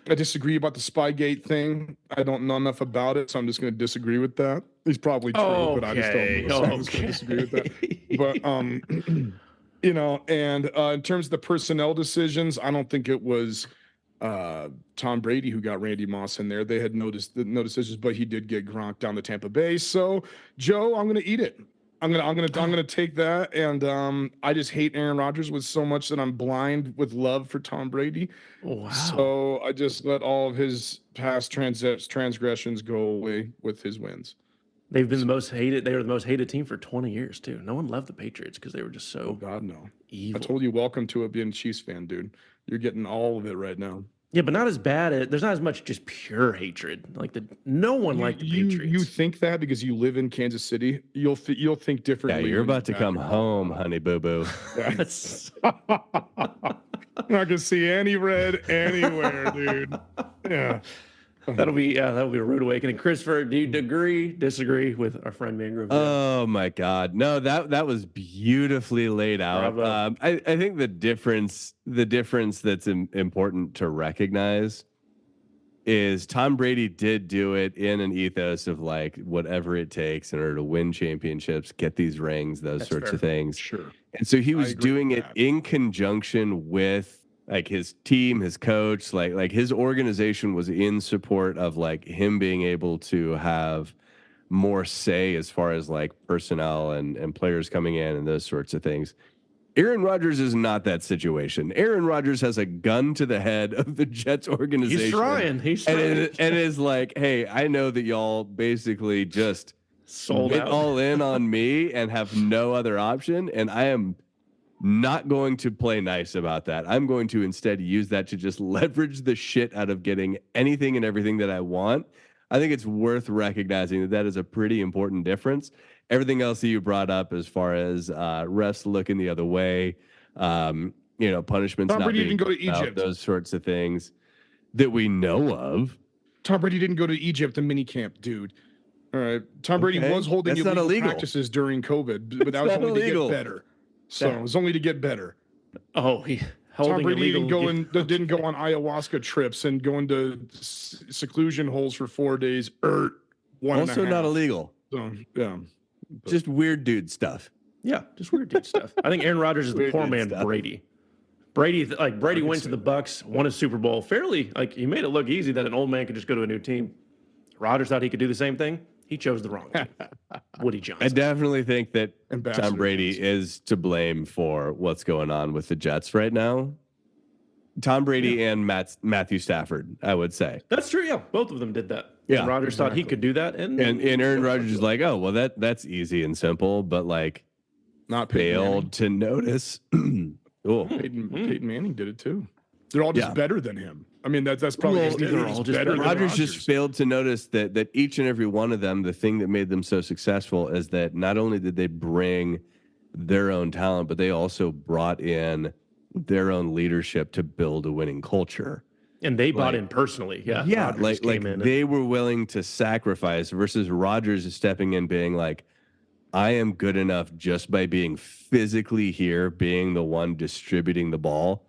disagree about the Spygate thing. I don't know enough about it, so I'm just going to disagree with that. It's probably true, but I just don't know. So I'm just going to disagree with that. But and in terms of the personnel decisions, I don't think it was Tom Brady who got Randy Moss in there. They had no decisions, but he did get Gronk down to Tampa Bay. So, Joe, I'm going to eat it. I'm gonna take that, and I just hate Aaron Rodgers with so much that I'm blind with love for Tom Brady. Wow. So I just let all of his past transgressions go away with his wins. They've been the most hated. They were the most hated team for 20 years too. No one loved the Patriots because they were just so. Oh God, no! Evil. I told you, welcome to it being a Chiefs fan, dude. You're getting all of it right now. Yeah, but not as bad. There's not as much just pure hatred. Like no one liked the Patriots. You think that because you live in Kansas City, you'll think differently. Yeah, you're about to come home, honey boo boo. Not gonna see any red anywhere, dude. Yeah. That'll be a rude awakening. Christopher, do you agree, disagree with our friend Mangrove? Oh my God, no, that was beautifully laid out. I think the difference that's important to recognize is Tom Brady did do it in an ethos of like whatever it takes in order to win championships, get these rings, those sorts of things. Sure. And so he was doing it in conjunction with like his team, his coach, like his organization was in support of like him being able to have more say as far as like personnel and players coming in and those sorts of things. Aaron Rodgers is not that situation. Aaron Rodgers has a gun to the head of the Jets organization. He's trying. And is like, hey, I know that y'all basically just sold out all in on me and have no other option. And I am not going to play nice about that. I'm going to instead use that to just leverage the shit out of getting anything and everything that I want. I think it's worth recognizing that is a pretty important difference. Everything else that you brought up as far as refs looking the other way, punishments Tom not Brady being didn't go to Egypt. Those sorts of things that we know of. Tom Brady didn't go to Egypt in minicamp, dude. All right. Tom Brady was holding illegal practices during COVID, but that was only to get better. So it was only to get better. Oh, Tom Brady didn't go on ayahuasca trips and go into seclusion holes for 4 days. Also not illegal. So, yeah. Just weird dude stuff. Yeah, just weird dude stuff. I think Aaron Rodgers is the poor man Brady. Brady went to the Bucks, won a Super Bowl fairly. Like he made it look easy that an old man could just go to a new team. Rodgers thought he could do the same thing. He chose the wrong team. Woody Johnson. I definitely think that Tom Brady is to blame for what's going on with the Jets right now. Tom Brady and Matthew Stafford, I would say. That's true. Yeah, both of them did that. Yeah, and Rodgers thought he could do that, and Aaron Rodgers is like, oh well, that's easy and simple, but like, not failed to notice. Peyton Manning did it too. They're all just better than him. I mean, that's probably better. Rodgers just failed to notice that each and every one of them, the thing that made them so successful is that not only did they bring their own talent, but they also brought in their own leadership to build a winning culture. And they bought in personally. Yeah. Yeah. Rodgers like they were willing to sacrifice versus Rodgers is stepping in being like, I am good enough just by being physically here, being the one distributing the ball,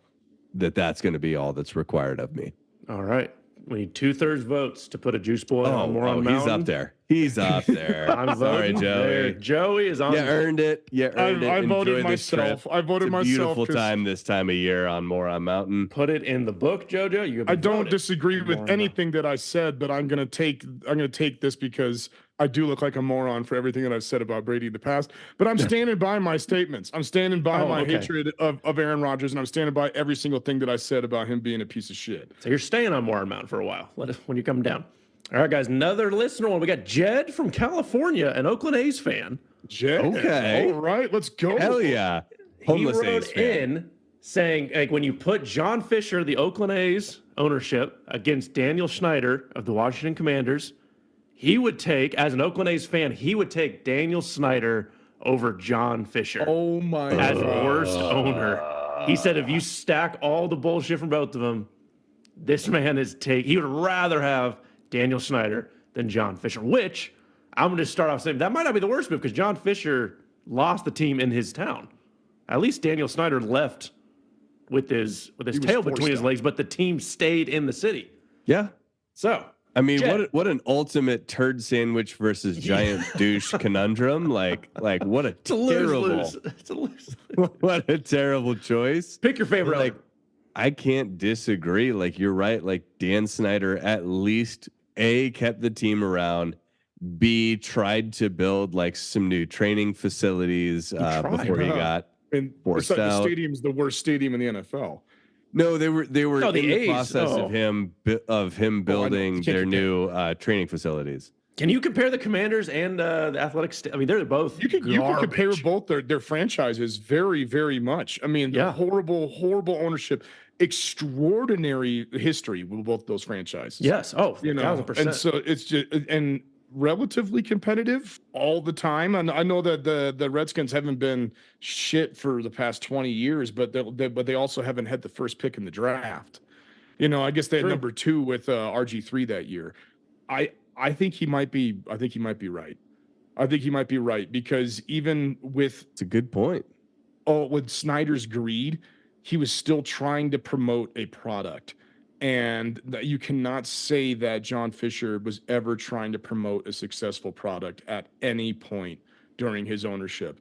that's going to be all that's required of me. All right. We need 2/3 votes to put a juice boy on Moron Mountain. He's up there. He's up there. I'm sorry, Joey. Joey is on. You earned it. I voted myself. I voted myself. Beautiful time this time of year on Moron Mountain. Put it in the book, JoJo. I don't disagree with anything that I said, but I'm gonna take this because I do look like a moron for everything that I've said about Brady in the past. But I'm standing by my statements. I'm standing by my hatred of Aaron Rodgers, and I'm standing by every single thing that I said about him being a piece of shit. So you're staying on Moron Mountain for a while. When you come down. All right, guys. Another listener one. We got Jed from California, an Oakland A's fan. Jed. Okay. All right. Let's go. Hell yeah. Homeless he wrote in saying, like, when you put John Fisher, the Oakland A's ownership, against Daniel Snyder of the Washington Commanders, he would take, as an Oakland A's fan, he would take Daniel Snyder over John Fisher. Oh my God. As worst owner. He said if you stack all the bullshit from both of them, this man he would rather have Daniel Snyder than John Fisher, which I'm going to start off saying that might not be the worst move because John Fisher lost the team in his town. At least Daniel Snyder left with his tail between his legs, but the team stayed in the city. Yeah. So, I mean, what an ultimate turd sandwich versus giant douche conundrum. Like what a terrible, it's a lose. What a terrible choice. Pick your favorite. Like, I can't disagree. Like, you're right. Like, Dan Snyder at least kept the team around. B, tried to build like some new training facilities before he got forced out. The stadium's the worst stadium in the NFL. No, they were in the A's. process of him building their new training facilities. Can you compare the Commanders and the Athletics? I mean, they're both. You can compare both their franchises very, very much. I mean, horrible ownership, extraordinary history with both those franchises. Yes. Oh, 1000%. And so it's just relatively competitive all the time. And I know that the Redskins haven't been shit for the past 20 years, but they also haven't had the first pick in the draft. I guess they had number 2 with RG3 that year. I think he might be right. I think he might be right because even with it's a good point. With Snyder's greed, he was still trying to promote a product. And you cannot say that John Fisher was ever trying to promote a successful product at any point during his ownership.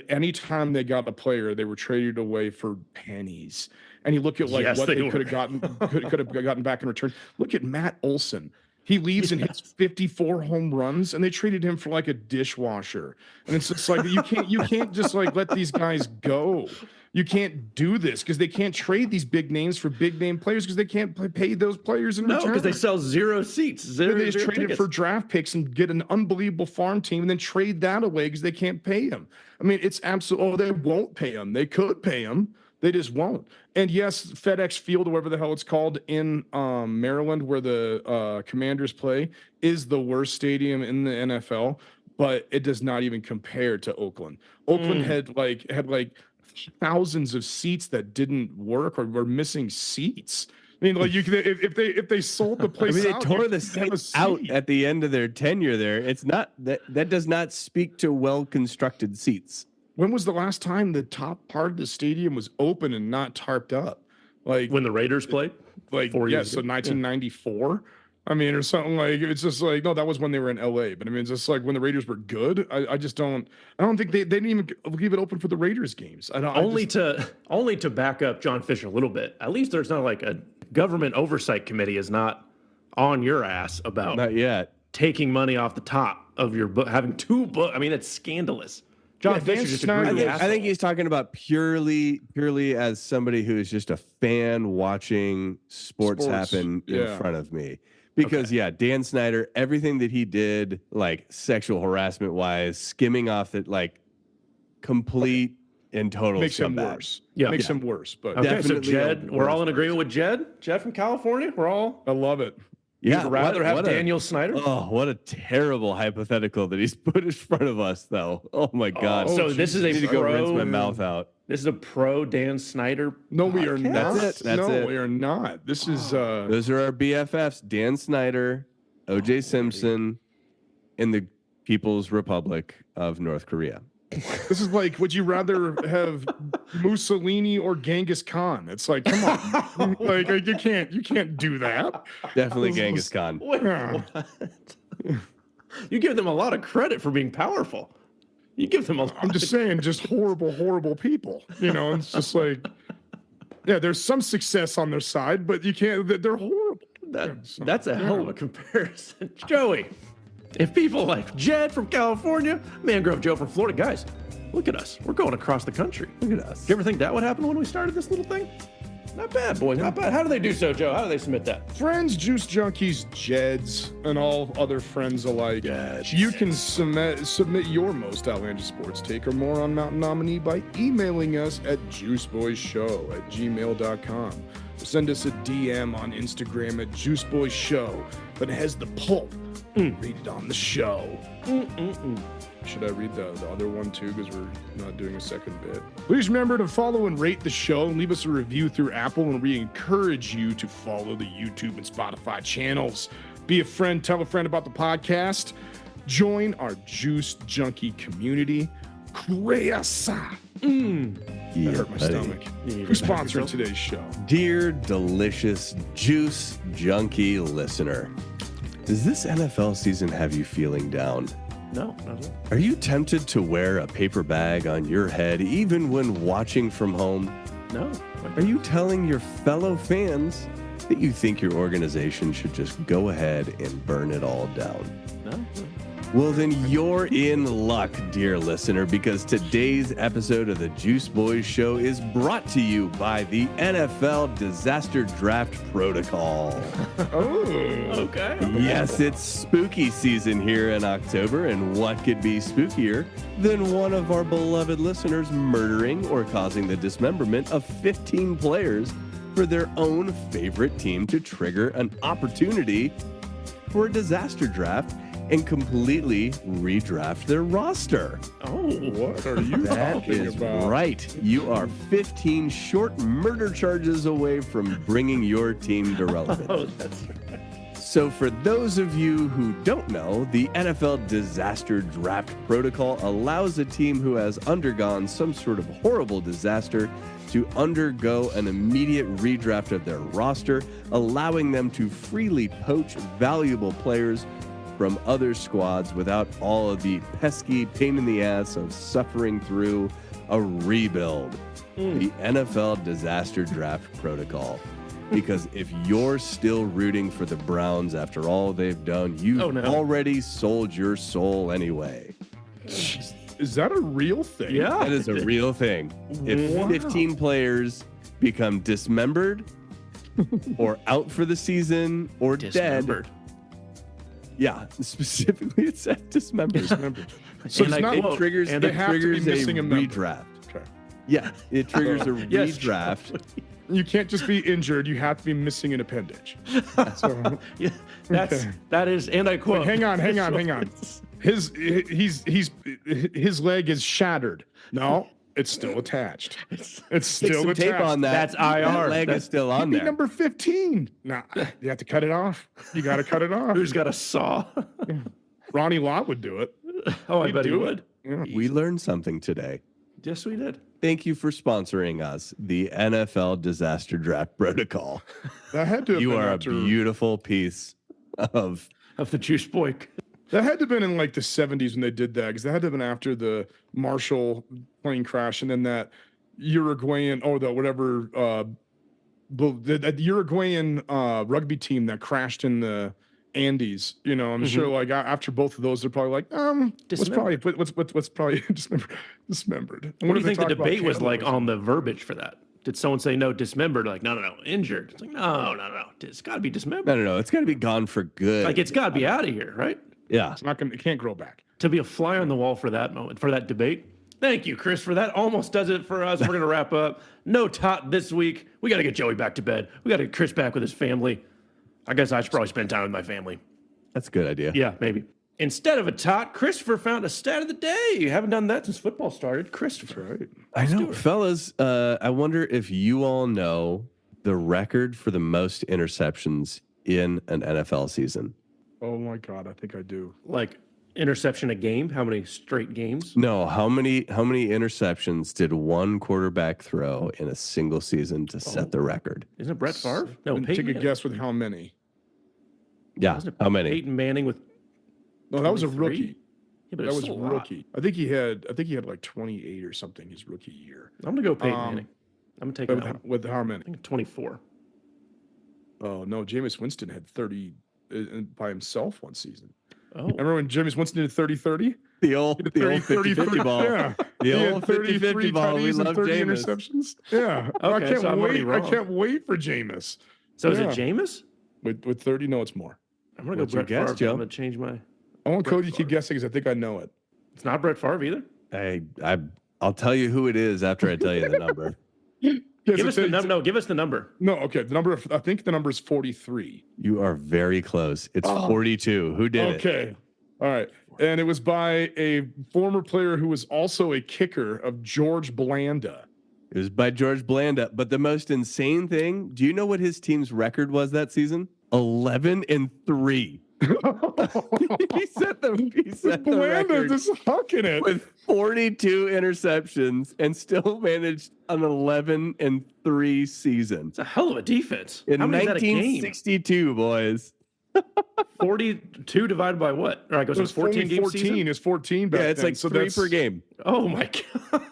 Anytime they got a player, they were traded away for pennies. And you look at what they could have gotten back in return. Look at Matt Olson. He leaves and hits 54 home runs, and they traded him for like a dishwasher. And it's just like you can't just like let these guys go. You can't do this because they can't trade these big names for big name players because they can't pay those players in return. No, because they sell 0 seats. They just trade it for draft picks and get an unbelievable farm team and then trade that away because they can't pay them. I mean, it's absolutely, they won't pay them. They could pay them. They just won't. And yes, FedEx Field, or whatever the hell it's called in Maryland, where the Commanders play, is the worst stadium in the NFL, but it does not even compare to Oakland. Oakland had thousands of seats that didn't work or were missing seats. I mean, like if they sold the place, they tore the seats out at the end of their tenure there. It's not that does not speak to well-constructed seats. When was the last time the top part of the stadium was open and not tarped up? Like when the Raiders played, like 1994. I mean, or something like it's just like no, that was when they were in LA. But I mean, it's just like when the Raiders were good. I don't think they didn't even leave it open for the Raiders games. Only to back up John Fisher a little bit. At least there's not like a government oversight committee is not on your ass about not yet taking money off the top of your book, having 2 books. I mean, it's scandalous. John Fisher just I think he's talking about purely as somebody who is just a fan watching sports happen in front of me. Because Dan Snyder, everything that he did, like sexual harassment wise, skimming off it, like complete and total makes him scumbag. worse. Yeah, makes him worse. But so Jed, we're all in agreement with Jed. Jed from California. I love it. Yeah, you'd rather have Daniel Snyder. Oh, what a terrible hypothetical that he's put in front of us, though. Oh my God! So this is a pro. Go rinse my mouth out. This is a pro Dan Snyder. No, we are not. That's it. We are not. This is. Those are our BFFs: Dan Snyder, O.J. Simpson, and the People's Republic of North Korea. This is like, would you rather have Mussolini or Genghis Khan? It's like, come on, like you can't do that. Definitely Genghis Khan. Wait, what? You give them a lot of credit for being powerful. You give them a lot. I'm just saying, just horrible people. It's just like, yeah, there's some success on their side, but you can't. They're horrible. That's a hell of a comparison, Joey. If people like Jed from California, Mangrove Joe from Florida, guys, look at us. We're going across the country. Look at us. Did you ever think that would happen when we started this little thing? Not bad, boys. Not bad. How do they do so, Joe? How do they submit that? Friends, Juice Junkies, Jeds, and all other friends alike. Jeds. You can submit your most outlandish sports take or Moron Mountain nominee by emailing us at juiceboyshow@gmail.com. Send us a DM on Instagram at juiceboyshow that has the pulp. Read it on the show. Should I read the other one too? Because we're not doing a second bit. Please remember to follow and rate the show and leave us a review through Apple. And we encourage you to follow the YouTube and Spotify channels. Be a friend. Tell a friend about the podcast. Join our Juice Junkie community. Cresa. That hurt my stomach. Who's sponsoring today's show? Dear delicious Juice Junkie listener, does this NFL season have you feeling down? No, not at all. Are you tempted to wear a paper bag on your head even when watching from home? No. Are you telling your fellow fans that you think your organization should just go ahead and burn it all down? No? Well, then you're in luck, dear listener, because today's episode of the Juice Boys Show is brought to you by the NFL Disaster Draft Protocol. Oh, Okay. Yes, it's spooky season here in October, and what could be spookier than one of our beloved listeners murdering or causing the dismemberment of 15 players for their own favorite team to trigger an opportunity for a disaster draft and completely redraft their roster. Oh, what are you That talking is about? right. You are 15 short murder charges away from bringing your team to relevance. oh, that's right. So for those of you who don't know, the NFL Disaster Draft Protocol allows a team who has undergone some sort of horrible disaster to undergo an immediate redraft of their roster, allowing them to freely poach valuable players from other squads without all of the pesky pain in the ass of suffering through a rebuild. The NFL Disaster Draft Protocol. Because if you're still rooting for the Browns after all they've done, you've already sold your soul anyway. Is that a real thing? Yeah. That is a real thing. If 15 players become dismembered or out for the season or Dismembered. dead. Yeah, specifically it said dismembered. So And it's I not, quote, It triggers, and they have to be missing a member. redraft. Okay. Yeah, it triggers a Yes, redraft. You can't just be injured. You have to be missing an appendage. So, Yeah, that is, and I quote. hang on. His leg is shattered. No, it's still attached. It's Stick still some attached. tape on that. That's That IR. leg That's- is still on Be there. number 15. Nah, you have to cut it off. You got to cut it off. Who's got a saw? Ronnie Lott would do it. Oh, I He'd bet he do would. Yeah. We learned something today. Yes, we did. Thank you for sponsoring us, the NFL Disaster Draft Protocol. That had to have You been are a after, beautiful piece of. Of the Juice Boy. That had to have been in like the 70s when they did that, because that had to have been after the Marshall plane crash, and then that Uruguayan, the Uruguayan rugby team that crashed in the Andes. You know, I'm sure like after both of those, they're probably like, what's probably dismembered. What do you think the debate was like on the verbiage for that? Did someone say no, dismembered? Like, no, injured. It's like, no. It's got to be dismembered. No. It's got to be gone for good. Like, it's got to be out of here, right? Yeah. It's not gonna. It can't grow back. To be a fly on the wall for that moment, for that debate. Thank you, Chris, for that. Almost does it for us. We're going to wrap up. No tot this week. We got to get Joey back to bed. We got to get Chris back with his family. I guess I should probably spend time with my family. That's a good idea. Yeah, maybe. Instead of a tot, Christopher found a stat of the day. You haven't done that since football started. Christopher. Right. I know, fellas. I wonder if you all know the record for the most interceptions in an NFL season. Oh my God, I think I do. Like interception a game? How many straight games? No, how many interceptions did one quarterback throw in a single season to set the record? Isn't it Brett Favre? No, And Peyton take a Manning. guess with how many. Yeah, Wasn't it how many? Peyton Manning with No, that was a 23? rookie. Yeah, but That it's was still a lot. rookie. I think he had like 28 or something his rookie year. I'm gonna go Peyton Manning. I'm gonna take it With, out. with how many? I think 24. Oh no, Jameis Winston had 30 by himself one season. Oh, Remember when Jameis Winston did 30-30? The old 50-50 ball. Yeah. The He had old 50-50 ball. We tutties and love 30 Jameis. interceptions. Yeah. I Okay, can't so I'm already wait. I wrong. can't wait for Jameis. so is it yeah. Jameis? With 30, no, it's more. I'm gonna go What's your Brett guess, Favre. Joe? I'm gonna change my. I want Brett Cody to keep Favre. guessing because I think I know it. It's not Brett Favre either. I'll tell you who it is after I tell you the number. Yes, Give us the it's- number. No, give us the number. No, okay. I think the number is 43. You are very close. It's Oh. 42. Who did it? Okay. All right. And it was by a former player who was also a kicker of George Blanda. It was by George Blanda. But the most insane thing, do you know what his team's record was that season? 11-3. He set the Blanda record just hucking it. with 42 interceptions and still managed an 11-3 season. It's a hell of a defense. In How many is that a game? 1962, boys. 42 divided by what? Or I guess It it's was 14 only game 14. season. It's 14 back Yeah, it's then, like so 3 that's- per game. Oh my god.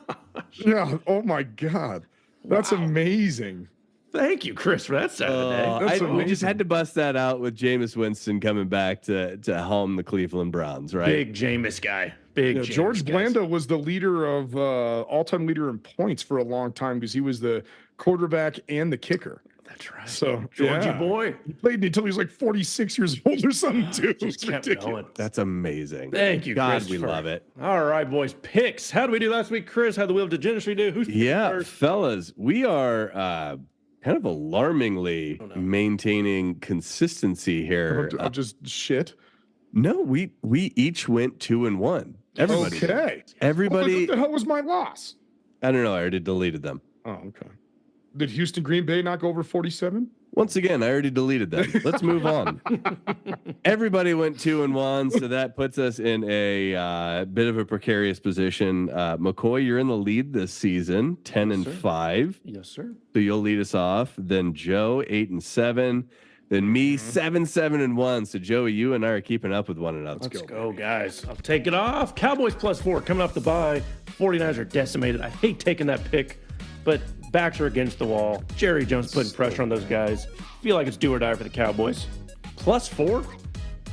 Yeah. Oh my God. That's amazing. Thank you, Chris, for that Saturday. That's we just had to bust that out with Jameis Winston coming back to helm the Cleveland Browns, right? Big Jameis guy. Big Jameis George guys. Blanda was the leader of all-time leader in points for a long time because he was the quarterback and the kicker. That's right. So Georgie boy. He played until he was like 46 years old or something too. Just It's kept ridiculous. going. That's amazing. Thank you, God, Chris. we love it. All right, boys. Picks. How did we do last week, Chris? How did the Wheel of Degeneracy do? Who's picking first? Fellas, we are kind of alarmingly maintaining consistency here. Of just shit. No, we each went 2-1. Everybody. did. Okay. Everybody. What the hell was my loss? I don't know. I already deleted them. Oh, okay. Did Houston Green Bay not go over 47? Once again, I already deleted them. Let's move on. Everybody went 2-1, so that puts us in a bit of a precarious position. McCoy, you're in the lead this season, 10-5. Yes, sir. So you'll lead us off. Then Joe, 8-7. Then me, 7-1. So Joey, you and I are keeping up with one another. Let's go, guys. I'll take it off. Cowboys +4 coming off the bye. 49ers are decimated. I hate taking that pick, but backs are against the wall. Jerry Jones putting pressure on those guys. Feel like it's do or die for the Cowboys. +4?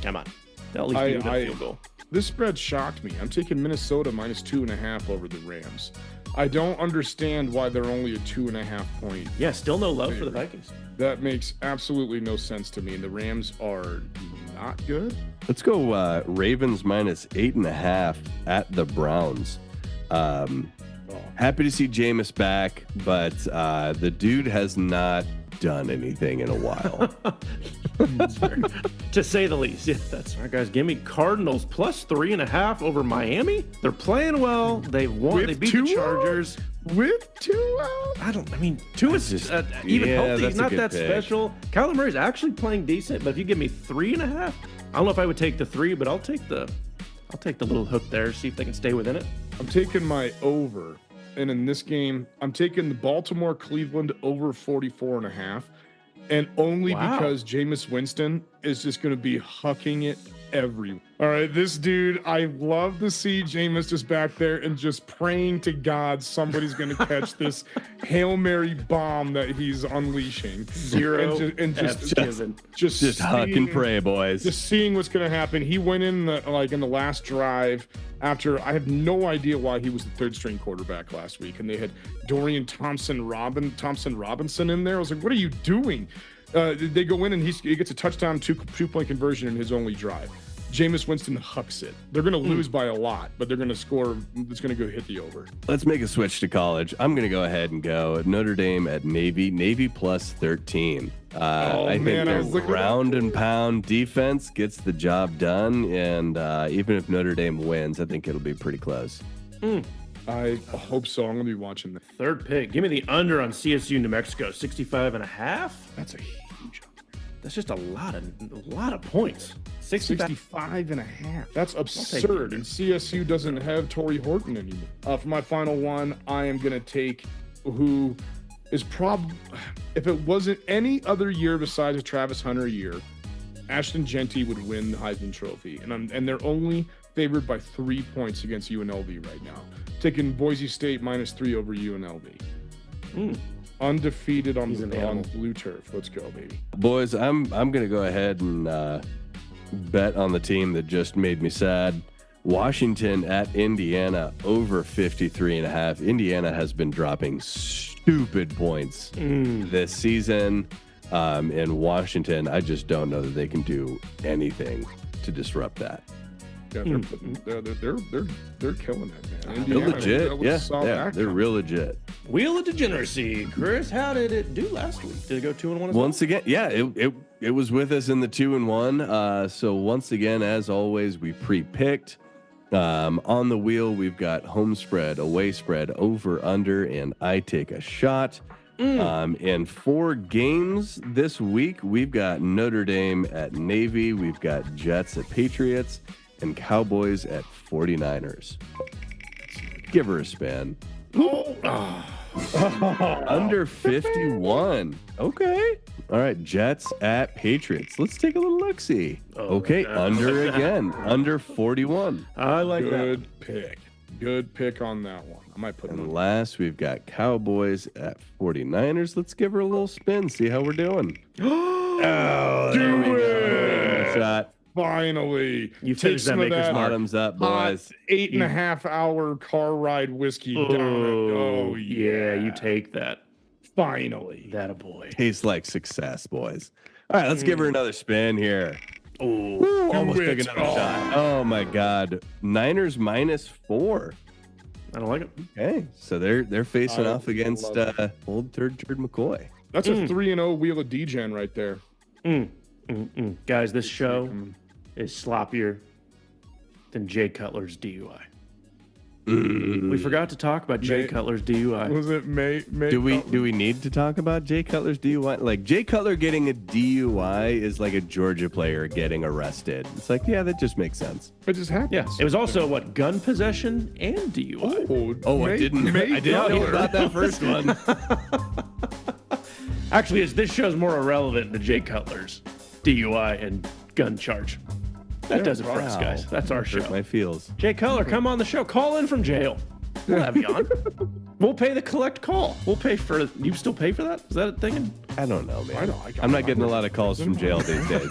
Come on. They'll at least be within a field goal. This spread shocked me. I'm taking Minnesota -2.5 over the Rams. I don't understand why they're only a 2.5 point. Yeah, still no love for the Vikings. That makes absolutely no sense to me. And the Rams are not good. Let's go Ravens -8.5 at the Browns. Happy to see Jameis back, but the dude has not done anything in a while. To say the least. Yeah, that's right, guys. Give me Cardinals +3.5 over Miami. They're playing well. They won. With They beat Tua? the Chargers. With 2 out? Tua is just even healthy. that's He's a not good that pick. special. Kyler Murray's actually playing decent, but if you give me 3.5, I don't know if I would take the 3, but I'll take the little hook there. See if they can stay within it. I'm taking my over. And in this game, I'm taking the Baltimore Cleveland over 44.5. And only because Jameis Winston is just going to be hucking it everywhere. All right, this dude, I love to see Jameis just back there and just praying to God somebody's going to catch this Hail Mary bomb that he's unleashing. And just huck and pray, boys. Just seeing what's going to happen. He went in the last drive after I have no idea why he was the third string quarterback last week, and they had Dorian Thompson Robinson in there. I was like, what are you doing? They go in and he gets a touchdown, two-point conversion in his only drive. Jameis Winston hucks it. They're going to lose by a lot, but they're going to score. It's going to go hit the over. Let's make a switch to college. I'm going to go ahead and go Notre Dame at Navy +13. I think their ground and pound defense gets the job done, and even if Notre Dame wins, I think it'll be pretty close. I hope so. I'm going to be watching that. Third pick. Give me the under on CSU New Mexico, 65.5. That's a huge. That's just a lot of points. 65.5. That's absurd. And CSU doesn't have Torrey Horton anymore. For my final one, I am going to take who is probably, if it wasn't any other year besides a Travis Hunter year, Ashton Genty would win the Heisman Trophy. And they're only favored by 3 points against UNLV right now. Taking Boise State -3 over UNLV. Undefeated on blue turf. Let's go, baby. Boys, I'm gonna go ahead and bet on the team that just made me sad. Washington at Indiana over 53.5. Indiana has been dropping stupid points this season. In Washington, I just don't know that they can do anything to disrupt that. Yeah, they're killing it, man. They're legit. Yeah, they're real legit. Wheel of Degeneracy. Chris, how did it do last week? Did it go 2-1 as well? Once again, yeah, it was with us in the 2-1. So once again, as always, we pre-picked. On the wheel, we've got home spread, away spread, over, under, and I take a shot. In 4 games this week, we've got Notre Dame at Navy, we've got Jets at Patriots, and Cowboys at 49ers. Give her a spin. Under 51. Okay. All right. Jets at Patriots. Let's take a little look-see. Okay. Under again. Under 41. I like Good that. pick. Good pick on that one. I might put And them. last, we've got Cowboys at 49ers. Let's give her a little spin, see how we're doing. Oh, there we go. Shot. Finally, You take finished that some of Maker's that Mark. Bottoms up, hot boys. 8.5 hour car ride whiskey down it. Oh yeah, you take that. Finally. That a boy. Tastes like success, boys. All right, let's give her another spin here. Oh, Almost it. took another shot. Oh my God. Niners -4. I don't like it. Okay, so they're facing I off against love old Turd McCoy. That's a 3-0 wheel of DGen right there. Guys, this show is sloppier than Jay Cutler's DUI. We forgot to talk about Jay Cutler's DUI. Was it May? Do we need to talk about Jay Cutler's DUI? Like Jay Cutler getting a DUI is like a Georgia player getting arrested. It's like, yeah, that just makes sense. It just happened. Yeah, it was also gun possession and DUI. I didn't know about that first one. Actually, this show's more irrelevant than Jay Cutler's DUI and gun charge. That does it for us, guys. That's our show. Hurt my feels. Jay Cutler, come on the show. Call in from jail. We'll have you on. We'll pay the collect call. We'll pay for. You still pay for that? Is that a thing? I don't know, man. I know, I'm not getting a lot of calls from jail these days.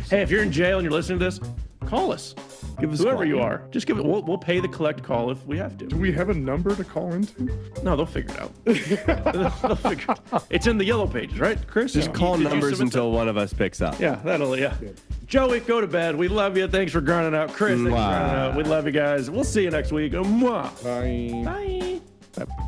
Hey, if you're in jail and you're listening to this, call us. Give us Whoever a call. you are, just give it. We'll pay the collect call if we have to. Do we have a number to call into? No, they'll figure it out. They'll figure it out. It's in the yellow pages, right, Chris? Just call Did you numbers submit until one of us picks up. Yeah, yeah. Joey, go to bed. We love you. Thanks for grinding out. Chris, thanks for grinding out. We love you guys. We'll see you next week. Mwah. Bye. Bye. Bye.